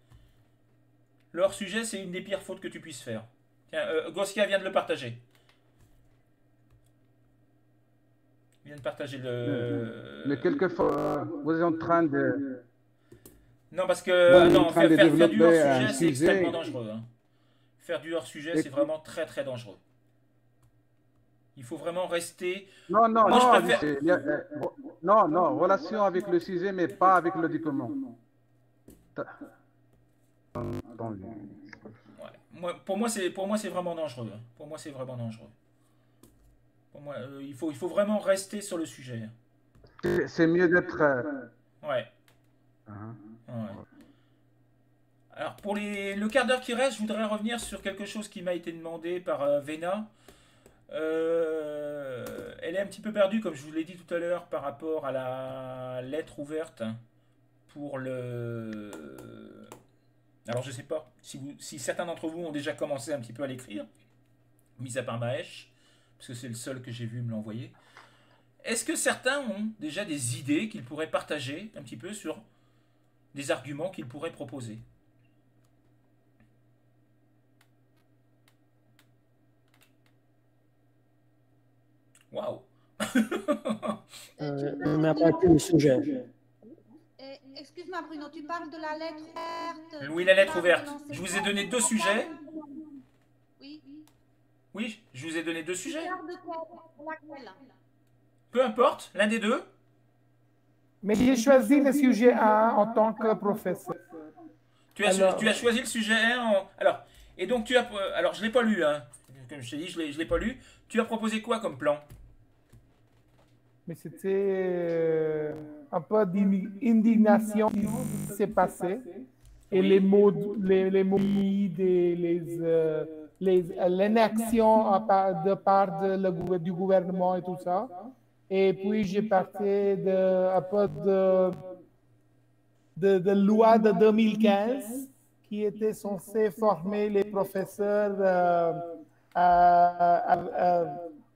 Le hors-sujet, c'est une des pires fautes que tu puisses faire. Tiens, Goskia vient de le partager. Il vient de partager le... Mais quelquefois, vous êtes en train de... Non, parce que faire du hors-sujet, c'est sujet. extrêmement dangereux. Hein. Faire du hors-sujet, c'est vraiment très très dangereux. Il faut vraiment rester... Non, je préfère... relation avec le sujet, mais pas avec le document. Ouais. Pour moi, c'est vraiment dangereux. Hein. Pour moi, c'est vraiment dangereux. Pour moi, il faut vraiment rester sur le sujet. C'est mieux d'être... Ouais. Alors, pour le quart d'heure qui reste, je voudrais revenir sur quelque chose qui m'a été demandé par Vena. Elle est un petit peu perdue, comme je vous l'ai dit tout à l'heure, par rapport à la lettre ouverte pour le... Alors, je sais pas si certains d'entre vous ont déjà commencé un petit peu à l'écrire, mis à part Mahesh, parce que c'est le seul que j'ai vu me l'envoyer. Est-ce que certains ont déjà des idées qu'ils pourraient partager un petit peu sur des arguments qu'ils pourraient proposer? Waouh. Mais après, le sujet. Excuse-moi Bruno, tu parles de la lettre ouverte? Oui, la lettre ouverte. Je vous ai donné deux sujets. Oui, je vous ai donné deux sujets. Peu importe, l'un des deux. Mais j'ai choisi le sujet 1 en tant que professeur. Tu as choisi le sujet 1 Alors, et donc tu as... Alors, je ne l'ai pas lu, hein. Comme je t'ai dit, je l'ai pas lu. Tu as proposé quoi comme plan? Mais c'était un peu d'indignation qui s'est passé. Et les mots, l'inaction de part du gouvernement et tout ça. Et puis, j'ai parti un peu de loi de 2015 qui était censée former les professeurs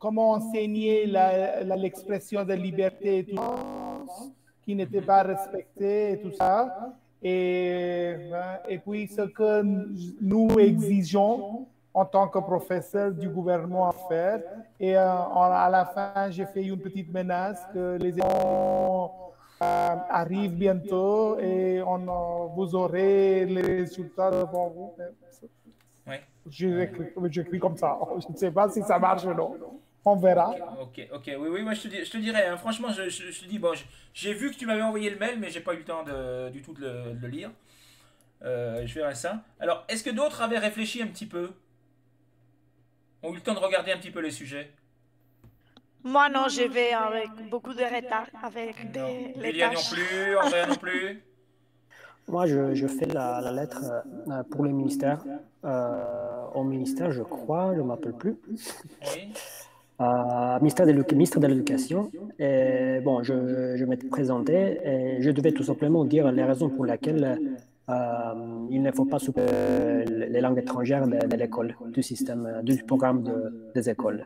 comment enseigner l'expression de liberté et tout ça, qui n'était pas respectée et tout ça. Et puis, ce que nous exigeons en tant que professeur du gouvernement à faire. Et à la fin, j'ai fait une petite menace que les élections arrivent bientôt et vous aurez les résultats devant vous. Ouais. J'écris comme ça. Je ne sais pas si ça marche ou non. On verra. Ok. Oui, moi, je te dirais, hein, franchement, je te dis, bon, j'ai vu que tu m'avais envoyé le mail, mais j'ai pas eu le temps du tout de le lire. Je verrai ça. Alors, est-ce que d'autres avaient réfléchi un petit peu? ont eu le temps de regarder un petit peu les sujets? Moi, non, je vais avec beaucoup de retard avec les Julia non tâches. plus, Andrea non plus. Moi, je fais la lettre pour le ministère. Au ministère, je crois, je ne m'appelle plus. Oui. Ministère de l'Éducation. Et bon, je m'étais présenté et je devais tout simplement dire les raisons pour lesquelles il ne faut pas supprimer les langues étrangères de l'école, du système, du programme des écoles.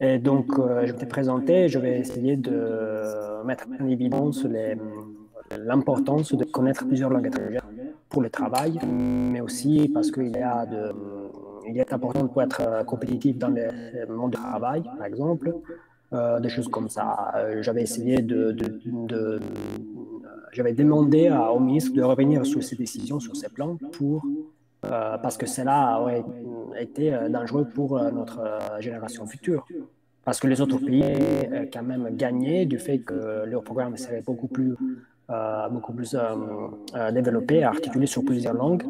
Et donc, je m'étais présenté, je vais essayer de mettre en évidence l'importance de connaître plusieurs langues étrangères pour le travail, mais aussi parce qu'il est important pour être compétitif dans le monde du travail, par exemple, des choses comme ça. J'avais essayé j'avais demandé au ministre de revenir sur ses décisions, sur ses plans, parce que cela aurait été dangereux pour notre génération future. Parce que les autres pays quand même gagné du fait que leur programme serait beaucoup plus développé, articulé sur plusieurs langues,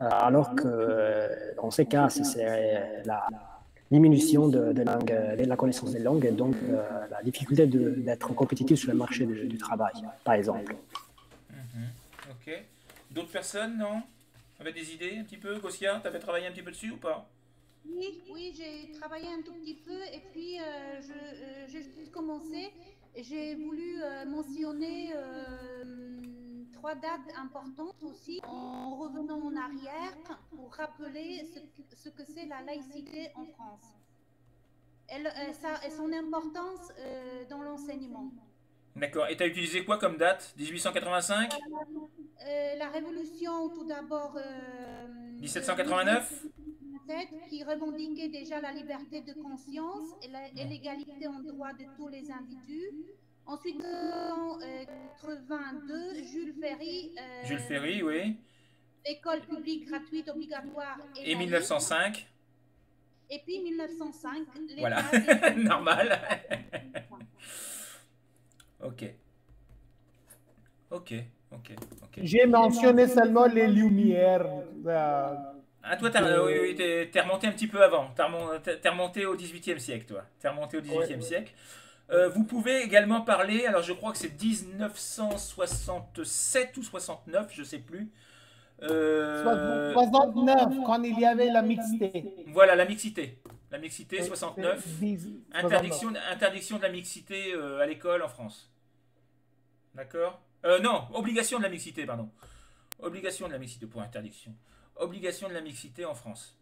alors que dans ces cas, c'est la diminution de la connaissance des langues et donc la difficulté d'être compétitif sur le marché du travail, par exemple. Ok. D'autres personnes, non? Avez des idées un petit peu? Gosia, tu avais travaillé un petit peu dessus ou pas? Oui, j'ai travaillé un tout petit peu et puis j'ai juste commencé. J'ai voulu mentionner 3 dates importantes aussi en revenant en arrière pour rappeler ce que c'est la laïcité en France et son importance dans l'enseignement. D'accord. Et tu as utilisé quoi comme date? 1885? La Révolution, tout d'abord. 1789? Qui revendiquait déjà la liberté de conscience et l'égalité en droit de tous les individus. Ensuite, en 82, Jules Ferry. Jules Ferry, oui. École publique gratuite obligatoire. Et 1905. Et puis 1905. Voilà, normal. Ok. J'ai mentionné seulement les Lumières. Ah, toi, t'es remonté un petit peu avant. T'es remonté au XVIIIe siècle, toi. T'es remonté au XVIIIe siècle. Vous pouvez également parler, alors je crois que c'est 1967 ou 69, je sais plus. 69, quand il y avait la mixité. Voilà, la mixité. La mixité, 69. Interdiction de la mixité à l'école en France. D'accord? Non, obligation de la mixité, pardon. Obligation de la mixité pour interdiction. Obligation de la mixité en France.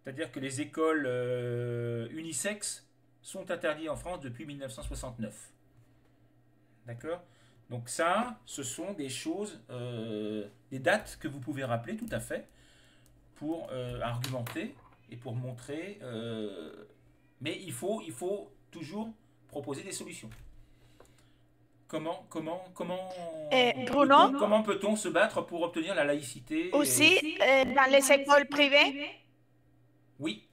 C'est-à-dire que les écoles unisexes sont interdites en France depuis 1969. D'accord? Donc ça, ce sont des choses, des dates que vous pouvez rappeler tout à fait pour argumenter et pour montrer. Mais il faut toujours proposer des solutions. Comment Bruno, comment peut-on se battre pour obtenir la laïcité aussi dans les écoles privées? Oui.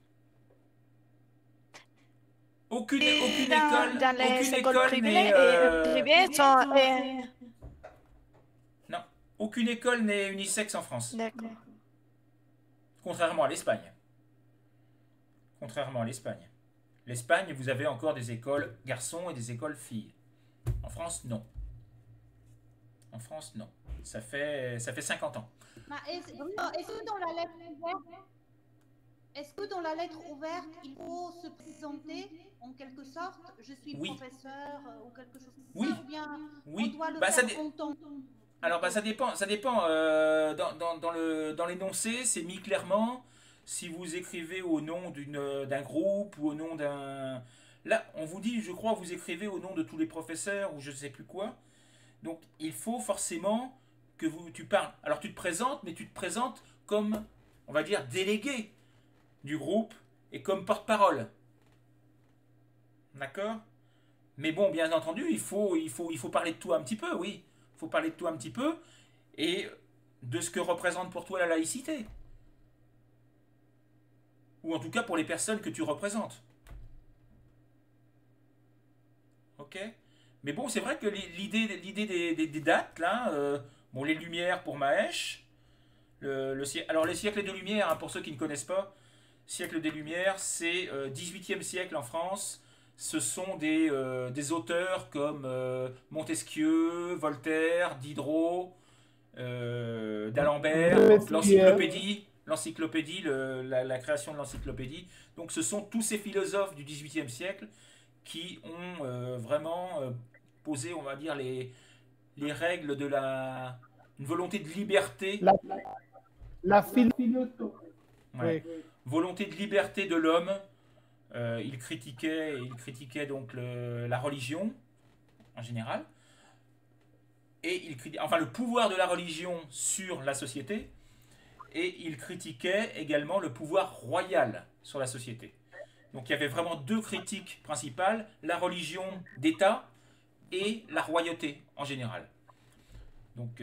Aucune école. Dans les aucune écoles école privées sont. Non, aucune école n'est unisexe en France. D'accord. Contrairement à l'Espagne. L'Espagne, vous avez encore des écoles garçons et des écoles filles. En France, non. Ça fait 50 ans. Est-ce que dans la lettre ouverte, il faut se présenter en quelque sorte? Je suis professeur ou quelque chose comme ça, ou bien on doit le faire en temps? Alors, ça dépend. Dans l'énoncé, c'est mis clairement si vous écrivez au nom d'un groupe ou au nom d'un... Là, on vous dit, je crois, vous écrivez au nom de tous les professeurs ou je ne sais plus quoi. Donc, il faut forcément que tu parles. Alors, tu te présentes, mais tu te présentes comme, on va dire, délégué du groupe et comme porte-parole. D'accord? Mais bon, bien entendu, il faut parler de toi un petit peu, oui. Il faut parler de toi un petit peu et de ce que représente pour toi la laïcité. Ou en tout cas pour les personnes que tu représentes. Ok? Mais bon, c'est vrai que l'idée des dates, là, bon, les Lumières pour Mahesh, alors les siècles de Lumière, hein, pour ceux qui ne connaissent pas, siècle des Lumières, c'est 18e siècle en France. Ce sont des auteurs comme Montesquieu, Voltaire, Diderot, d'Alembert, l'encyclopédie, la création de l'encyclopédie. Donc ce sont tous ces philosophes du XVIIIe siècle qui ont vraiment posé, on va dire, les règles de une volonté de liberté. La philosophie. Ouais. Oui. Volonté de liberté de l'homme. Il critiquait donc la religion en général. Et le pouvoir de la religion sur la société, et il critiquait également le pouvoir royal sur la société. Donc il y avait vraiment deux critiques principales, la religion d'État et la royauté en général. Donc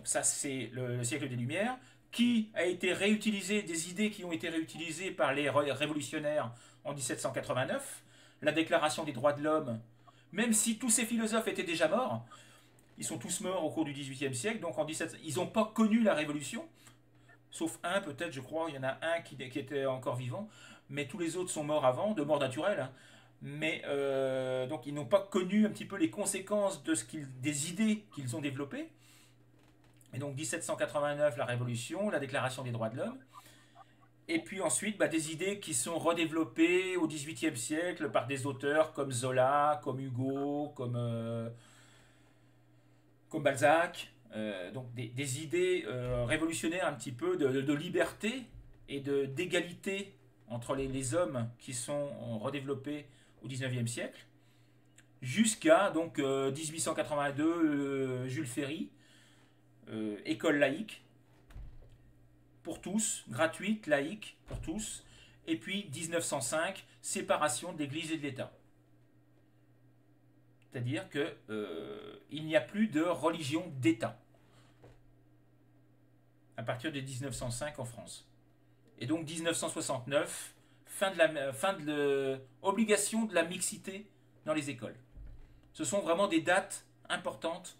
ça c'est le siècle des Lumières, qui a été réutilisé, des idées qui ont été réutilisées par les révolutionnaires en 1789, la Déclaration des droits de l'homme, même si tous ces philosophes étaient déjà morts. Ils sont tous morts au cours du XVIIIe siècle, donc ils n'ont pas connu la Révolution, sauf un peut-être, je crois, il y en a un qui était encore vivant, mais tous les autres sont morts avant, de mort naturelle. Hein. Mais donc ils n'ont pas connu un petit peu les conséquences des idées qu'ils ont développées. Et donc 1789, la Révolution, la Déclaration des droits de l'homme. Et puis ensuite, des idées qui sont redéveloppées au XVIIIe siècle par des auteurs comme Zola, comme Hugo, comme Balzac, donc des idées révolutionnaires un petit peu de liberté et d'égalité entre les hommes qui sont redéveloppés au XIXe siècle, jusqu'à donc 1882, Jules Ferry, école laïque pour tous, gratuite, laïque pour tous, et puis 1905, séparation de l'Église et de l'État. C'est-à-dire qu'il n'y a plus de religion d'État à partir de 1905 en France. Et donc 1969, fin de obligation de la mixité dans les écoles. Ce sont vraiment des dates importantes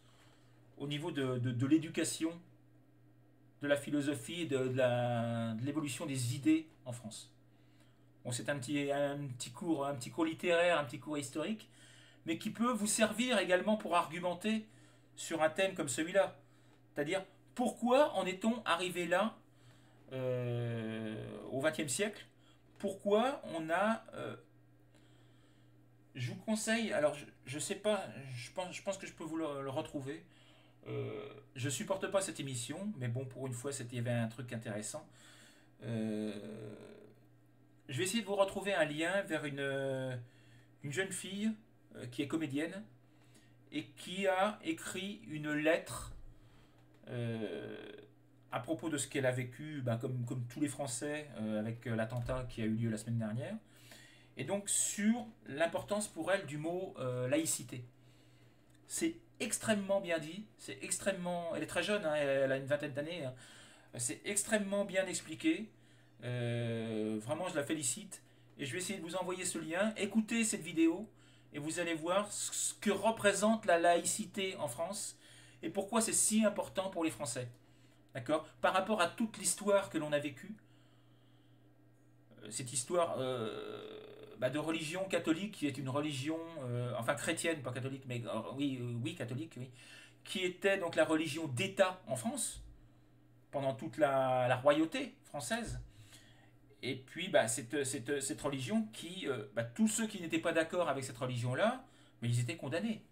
au niveau de l'éducation, de la philosophie et de l'évolution des idées en France. Bon, c'est un petit cours littéraire, un petit cours historique, mais qui peut vous servir également pour argumenter sur un thème comme celui-là. C'est-à-dire, pourquoi en est-on arrivé là au XXe siècle? Pourquoi on a... je vous conseille, alors je sais pas, je pense que je peux vous le retrouver. Je supporte pas cette émission, mais bon, pour une fois, il y avait un truc intéressant. Je vais essayer de vous retrouver un lien vers une jeune fille qui est comédienne et qui a écrit une lettre à propos de ce qu'elle a vécu, comme tous les Français, avec l'attentat qui a eu lieu la semaine dernière, et donc sur l'importance pour elle du mot laïcité. C'est extrêmement bien dit, elle est très jeune, hein, elle a une vingtaine d'années, hein. C'est extrêmement bien expliqué, vraiment je la félicite, et je vais essayer de vous envoyer ce lien. Écoutez cette vidéo et vous allez voir ce que représente la laïcité en France et pourquoi c'est si important pour les Français. D'accord? Par rapport à toute l'histoire que l'on a vécue, cette histoire de religion catholique qui est une religion, enfin chrétienne, pas catholique, mais oui, catholique, oui, qui était donc la religion d'État en France, pendant toute la royauté française. Et puis cette religion qui, tous ceux qui n'étaient pas d'accord avec cette religion-là, mais ils étaient condamnés.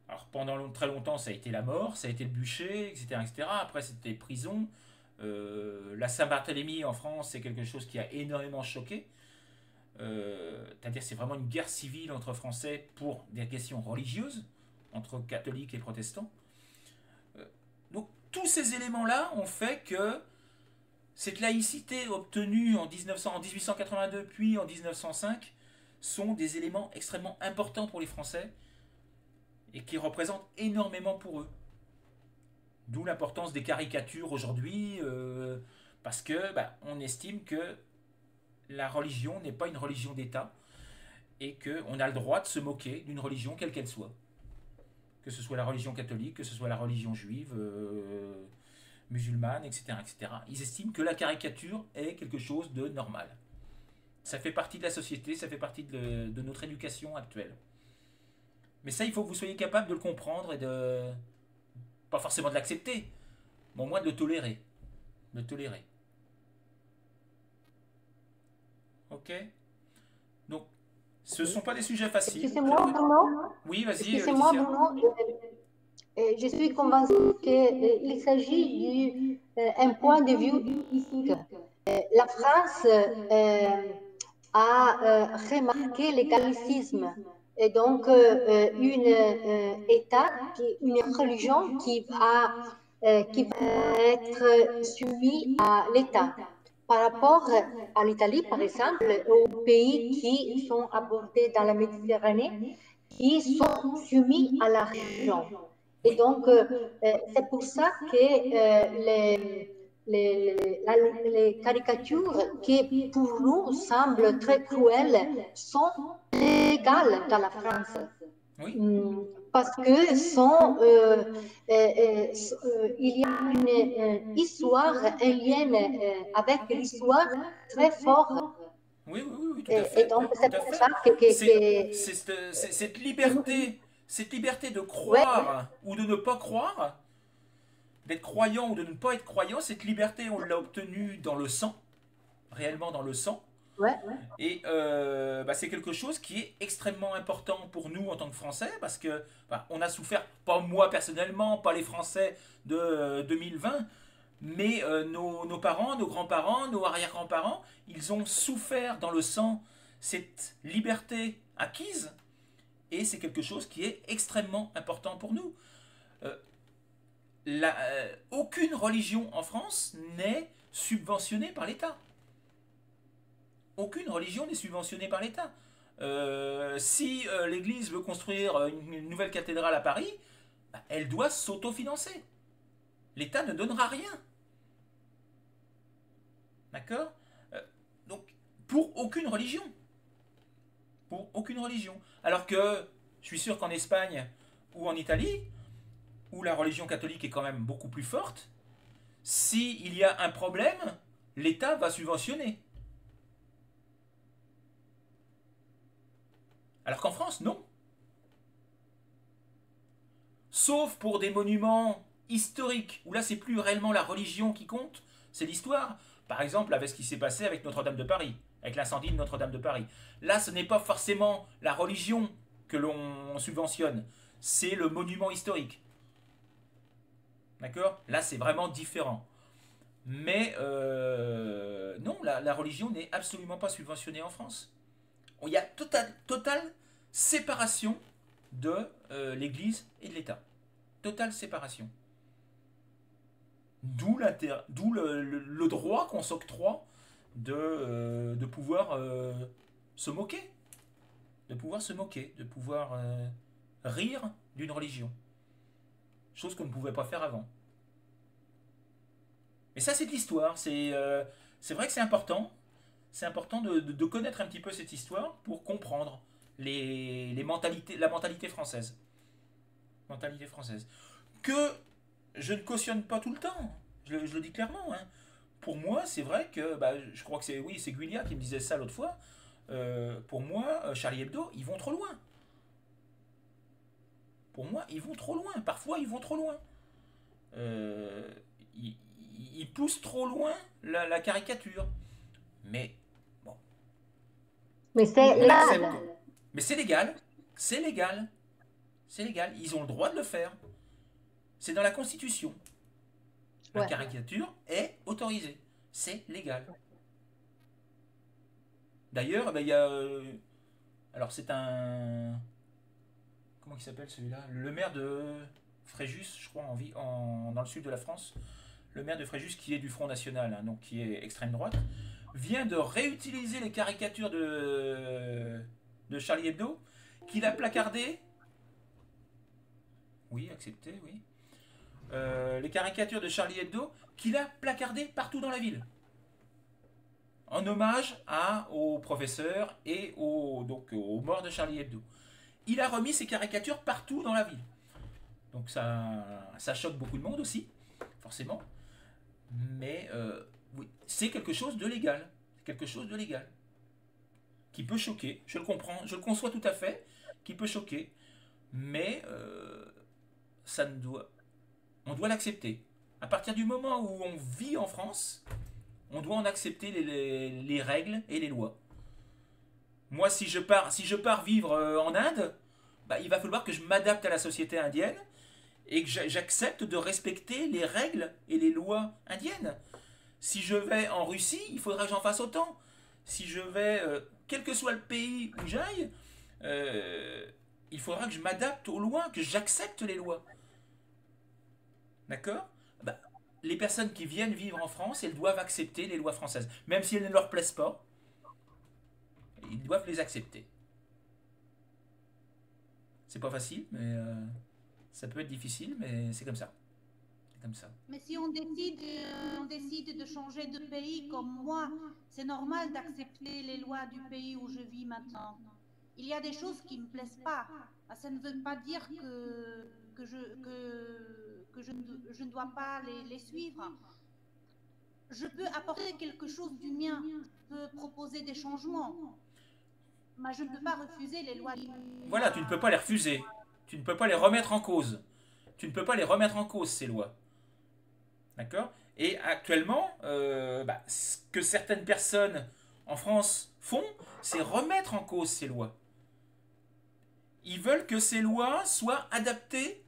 Alors pendant très longtemps, ça a été la mort, ça a été le bûcher, etc. etc. Après, c'était prison. La Saint-Barthélemy en France, c'est quelque chose qui a énormément choqué. C'est-à-dire c'est vraiment une guerre civile entre Français pour des questions religieuses, entre catholiques et protestants. Donc tous ces éléments-là ont fait que cette laïcité obtenue en 1882 puis en 1905 sont des éléments extrêmement importants pour les Français et qui représentent énormément pour eux. D'où l'importance des caricatures aujourd'hui, parce que on estime que la religion n'est pas une religion d'État et qu'on a le droit de se moquer d'une religion quelle qu'elle soit. Que ce soit la religion catholique, que ce soit la religion juive, musulmane, etc., etc. Ils estiment que la caricature est quelque chose de normal. Ça fait partie de la société, ça fait partie de notre éducation actuelle. Mais ça, il faut que vous soyez capable de le comprendre et de... Pas forcément de l'accepter, mais au moins de le tolérer. De le tolérer. Ok? Donc, ce ne sont pas des sujets faciles. Excusez-moi, Bruno. Oui, vas-y. Excusez-moi, Bruno. Je suis convaincue qu'il s'agit d'un point de vue historique. La France a remarqué le catholicisme et donc une religion qui va être soumise à l'État. Par rapport à l'Italie, par exemple, aux pays qui sont abordés dans la Méditerranée, qui sont soumis à la religion. Et donc, c'est pour ça que les caricatures qui pour nous semblent très cruelles sont légales dans la France. Oui. Parce que il y a une histoire, un lien avec l'histoire très fort. Oui, tout à fait. Et donc, c'est pour ça cette liberté de croire ou de ne pas croire, d'être croyant ou de ne pas être croyant, cette liberté, on l'a obtenue dans le sang, réellement dans le sang. Et c'est quelque chose qui est extrêmement important pour nous en tant que Français, parce que on a souffert, pas moi personnellement, pas les Français de 2020, mais nos parents, nos grands-parents, nos arrière-grands-parents, ils ont souffert dans le sang cette liberté acquise, et c'est quelque chose qui est extrêmement important pour nous. Aucune religion en France n'est subventionnée par l'État. Aucune religion n'est subventionnée par l'État. Si l'Église veut construire une nouvelle cathédrale à Paris, elle doit s'autofinancer. L'État ne donnera rien. D'accord? Donc, pour aucune religion. Pour aucune religion. Alors que, je suis sûr qu'en Espagne ou en Italie, où la religion catholique est quand même beaucoup plus forte, s'il y a un problème, l'État va subventionner. Alors qu'en France, non. Sauf pour des monuments historiques, où là, c'est plus réellement la religion qui compte, c'est l'histoire. Par exemple, avec ce qui s'est passé avec Notre-Dame de Paris, avec l'incendie de Notre-Dame de Paris. Là, ce n'est pas forcément la religion que l'on subventionne, c'est le monument historique. D'accord? Là, c'est vraiment différent. Mais non, la religion n'est absolument pas subventionnée en France. Il y a totale séparation de l'Église et de l'État. Totale séparation. D'où le droit qu'on s'octroie de pouvoir se moquer. De pouvoir se moquer, de pouvoir rire d'une religion. Chose qu'on ne pouvait pas faire avant. Mais ça, c'est de l'histoire. C'est vrai que c'est important. C'est important de connaître un petit peu cette histoire pour comprendre la mentalité française. Mentalité française. Que je ne cautionne pas tout le temps. Je le dis clairement. Hein. Pour moi, c'est vrai que, je crois que c'est Guilia qui me disait ça l'autre fois. Pour moi, Charlie Hebdo, ils vont trop loin. Pour moi, ils vont trop loin. Parfois, ils vont trop loin. Ils poussent trop loin la caricature. Mais bon. Mais c'est légal. Mais c'est légal. C'est légal. C'est légal. Ils ont le droit de le faire. C'est dans la Constitution. La caricature est autorisée. C'est légal. D'ailleurs, il y a... alors, c'est un... Comment il s'appelle celui-là? Le maire de Fréjus, je crois, dans le sud de la France. Le maire de Fréjus, qui est du Front National, hein, donc qui est extrême droite, vient de réutiliser les caricatures de Charlie Hebdo, qu'il a placardées. Oui, accepté, oui. Les caricatures de Charlie Hebdo, qu'il a placardées partout dans la ville. En hommage aux professeurs et aux morts de Charlie Hebdo. Il a remis ces caricatures partout dans la ville. Donc ça choque beaucoup de monde aussi, forcément. Mais oui, c'est quelque chose de légal. Quelque chose de légal. Qui peut choquer, je le comprends, je le conçois tout à fait, qui peut choquer. Mais on doit l'accepter. À partir du moment où on vit en France, on doit en accepter les règles et les lois. Moi, si je pars vivre en Inde, bah, il va falloir que je m'adapte à la société indienne et que j'accepte de respecter les règles et les lois indiennes. Si je vais en Russie, il faudra que j'en fasse autant. Si je vais, quel que soit le pays où j'aille, il faudra que je m'adapte aux lois, que j'accepte les lois. D'accord? Bah, les personnes qui viennent vivre en France, elles doivent accepter les lois françaises. Même si elles ne leur plaisent pas, ils doivent les accepter. C'est pas facile, mais ça peut être difficile, mais c'est comme ça. C'est comme ça. Mais si on décide de changer de pays comme moi, c'est normal d'accepter les lois du pays où je vis maintenant. Il y a des choses qui ne me plaisent pas. Ça ne veut pas dire que je ne dois pas les suivre. Je peux apporter quelque chose du mien. Je peux proposer des changements. Mais je ne peux pas refuser les lois. Voilà, tu ne peux pas les refuser. Tu ne peux pas les remettre en cause. Tu ne peux pas les remettre en cause, ces lois. D'accord? Et actuellement, ce que certaines personnes en France font, c'est remettre en cause ces lois. Ils veulent que ces lois soient adaptées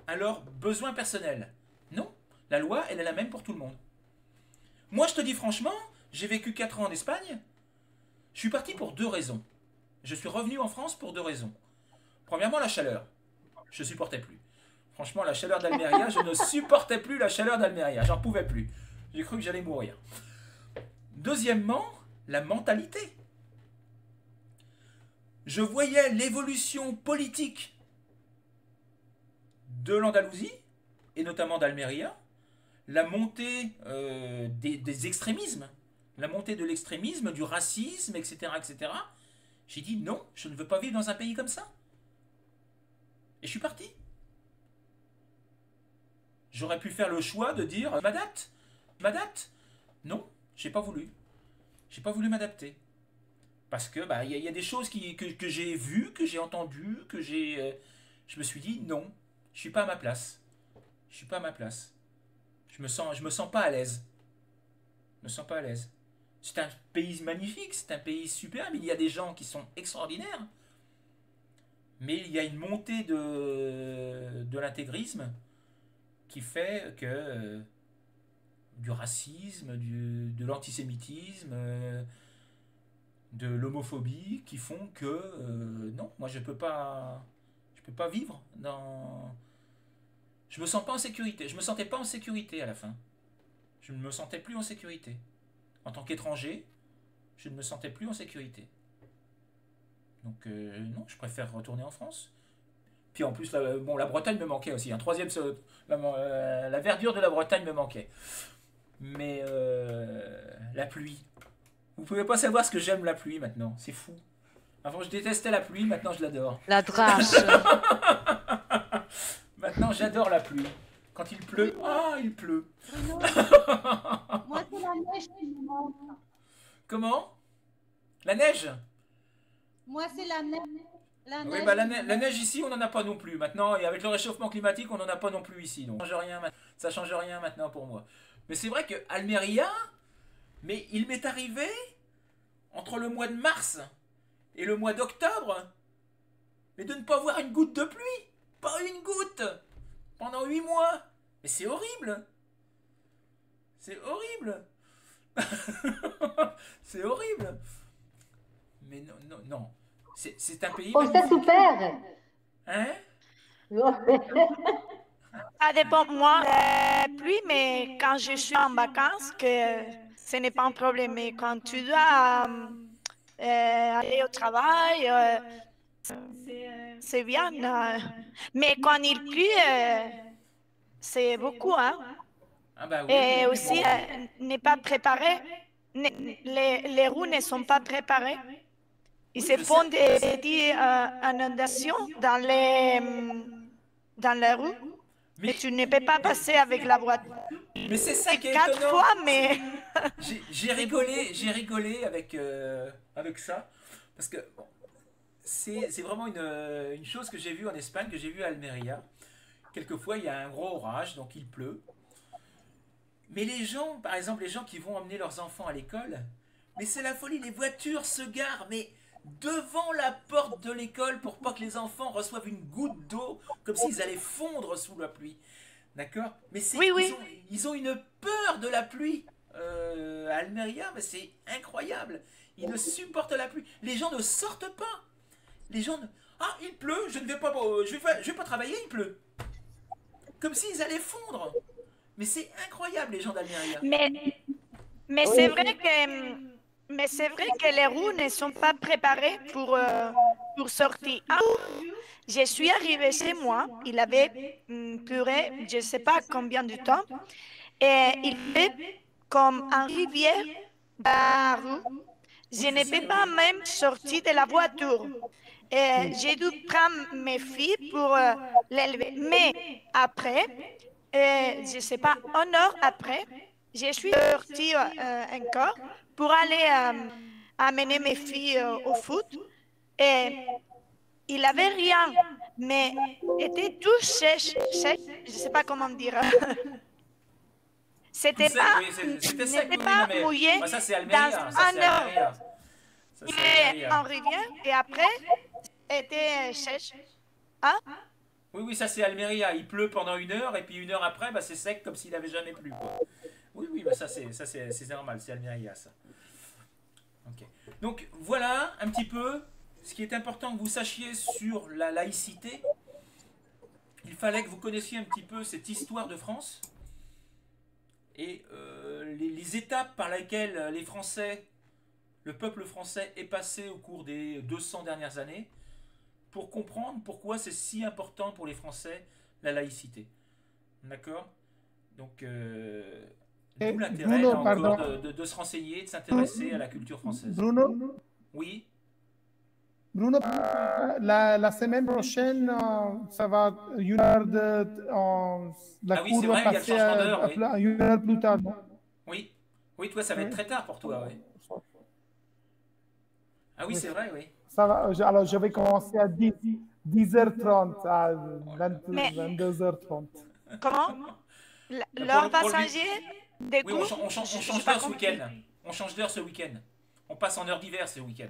à leurs besoins personnels. Non, la loi, elle est la même pour tout le monde. Moi, je te dis franchement, j'ai vécu 4 ans en Espagne. Je suis parti pour 2 raisons. Je suis revenu en France pour 2 raisons. Premièrement, la chaleur. Je ne supportais plus. Franchement, la chaleur d'Almeria, je ne supportais plus la chaleur d'Almeria. J'en pouvais plus. J'ai cru que j'allais mourir. Deuxièmement, la mentalité. Je voyais l'évolution politique de l'Andalousie, et notamment d'Almeria, la montée des extrémismes, la montée de l'extrémisme, du racisme, etc., etc. J'ai dit non, je ne veux pas vivre dans un pays comme ça. Et je suis parti. J'aurais pu faire le choix de dire m'adapte. Non, j'ai pas voulu. J'ai pas voulu m'adapter. Parce que y a des choses que j'ai vues, que j'ai entendues, je me suis dit non, je suis pas à ma place. Je suis pas à ma place. Je me sens pas à l'aise. Je me sens pas à l'aise. C'est un pays magnifique, c'est un pays superbe, il y a des gens qui sont extraordinaires. Mais il y a une montée de l'intégrisme qui fait que du racisme, de l'antisémitisme, de l'homophobie, qui font que non, moi je peux pas vivre dans. Je me sens pas en sécurité. Je me sentais pas en sécurité à la fin. Je ne me sentais plus en sécurité. En tant qu'étranger, je ne me sentais plus en sécurité. Donc non, je préfère retourner en France. Puis en plus, la Bretagne me manquait aussi. Un troisième, la verdure de la Bretagne me manquait. Mais la pluie. Vous pouvez pas savoir ce que j'aime la pluie maintenant. C'est fou. Avant, je détestais la pluie. Maintenant, je l'adore. La drache. Maintenant, j'adore la pluie. Quand il pleut, il pleut. Moi, c'est la neige qui me manque. Comment? La neige? Moi, c'est la neige. Oui, la neige ici, on n'en a pas non plus. Maintenant, et avec le réchauffement climatique, on n'en a pas non plus ici. Donc, ça change rien maintenant pour moi. Mais c'est vrai que Almeria, mais il m'est arrivé, entre le mois de mars et le mois d'octobre, mais de ne pas voir une goutte de pluie. Pas une goutte. Pendant 8 mois. Mais c'est horrible. C'est horrible. C'est horrible. Mais non. C'est un pays. Oh, c'est super. Hein? Ça dépend de moi, la pluie, mais quand je suis en vacances, que ce n'est pas un problème. Mais quand tu dois aller au travail, c'est bien. Mais quand il pleut, c'est beaucoup. Hein? Ah bah oui, Et aussi, n'est pas préparé. Les roues ne sont pas préparées. Ils se font des inondations dans les roues. Mais tu ne peux pas passer avec la voiture. Mais c'est ça qui est 4 étonnant. fois, mais... J'ai rigolé avec ça. Parce que bon, c'est vraiment une chose que j'ai vue en Espagne, que j'ai vue à Almeria. Quelquefois, il y a un gros orage, donc il pleut. Mais les gens, par exemple, les gens qui vont emmener leurs enfants à l'école, mais c'est la folie, les voitures se garent, mais devant la porte de l'école pour pas que les enfants reçoivent une goutte d'eau, comme s'ils allaient fondre sous la pluie. D'accord? Mais ils ont une peur de la pluie à Almeria, mais c'est incroyable. Ils ne supportent la pluie. Les gens ne sortent pas. Les gens ne... Ah, il pleut, je ne vais pas, je vais pas travailler, il pleut. Comme s'ils allaient fondre. Mais c'est incroyable, les gens d'Almeria. Mais c'est vrai que les roues ne sont pas préparées pour sortir. Je suis arrivée chez moi, il avait pleuré, je ne sais pas combien de temps, et il fait comme une rivière dans la rue. Je ne peux pas même sortir de la voiture. J'ai dû prendre mes filles pour l'élever. Mais après, je ne sais pas, 1 heure après, je suis sortie encore pour aller amener mes filles au foot. Et il n'avait rien, mais était tout sèche, je ne sais pas comment dire. C'était pas, n'était pas mouillé ça, c'est dans Almeria, ça, 1 c'est heure. Almeria. Ça, Il c'est est Almeria. en rivière et après était sèche. Hein? Oui, ça c'est Almeria. Il pleut pendant 1 heure et puis 1 heure après, bah, c'est sec comme s'il n'avait jamais plu. Quoi. Oui, bah, ça c'est normal, c'est Almeria ça. Ok. Donc voilà un petit peu ce qui est important que vous sachiez sur la laïcité. Il fallait que vous connaissiez un petit peu cette histoire de France et les étapes par lesquelles les Français, le peuple français est passé au cours des 200 dernières années pour comprendre pourquoi c'est si important pour les Français la laïcité. D'accord? Donc, d'où l'intérêt Bruno, encore pardon. de se renseigner, de s'intéresser à la culture française. Bruno, Oui? la semaine prochaine, ça va 1 heure la Ah oui, cour c'est va vrai, il y a le passer changement d'heure, oui. 1 heure plus tard. Non? Oui? Oui, toi, ça va être très tard pour toi, oui. Ah oui, c'est vrai, oui. Ça va, alors, je vais commencer à 10h30, à 22h30. Comment? L'heure va changer des Oui, cours? on change d'heure ce week-end. On change d'heure ce week-end. On passe en heure d'hiver ce week-end.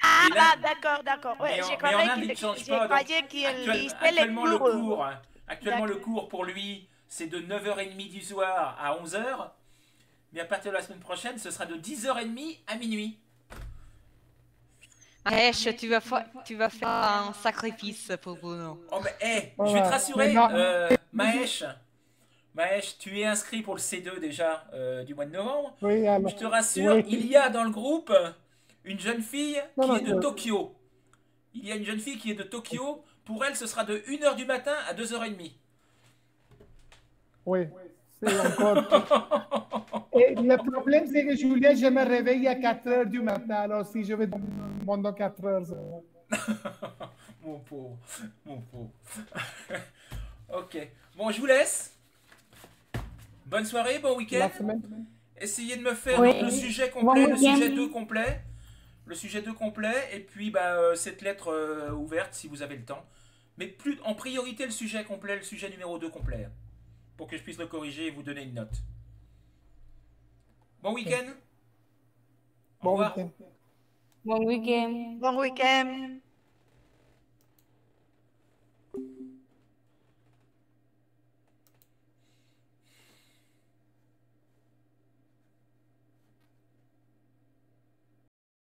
Ah, Et là- d'accord. Ouais, Mais je en croyais Inde, il ne change je pas. donc croyais qu'il lisait les actuellement, le cours. cours, actuellement, le D'accord. cours pour lui, c'est de 9h30 du soir à 11h. Mais à partir de la semaine prochaine, ce sera de 10h30 à minuit. Mahesh, tu vas faire un sacrifice pour Bruno. Oh, mais je vais Voilà. te rassurer, Mais non. Mahesh, tu es inscrit pour le C2 déjà du mois de novembre. Oui, alors, Je te rassure, oui. il y a dans le groupe une jeune fille Non, qui non, est de Tokyo. Il y a une jeune fille qui est de Tokyo. Pour elle, ce sera de 1h du matin à 2h30. Oui, c'est encore. Et le problème, c'est que Julien, je me réveille à 4h du matin. Alors, si je vais pendant 4h, Mon pauvre, mon pauvre. Ok. Bon, je vous laisse. Bonne soirée, bon week-end. la semaine. Essayez de me faire Oui. donc, le sujet Bon complet, le week-end. sujet 2 complet. Le sujet 2 complet. Et puis, cette lettre ouverte si vous avez le temps. Mais plus en priorité, le sujet complet, le sujet numéro 2 complet. Pour que je puisse le corriger et vous donner une note. Bon week-end. Au Bon revoir. week-end. Bon week-end. Bon week-end.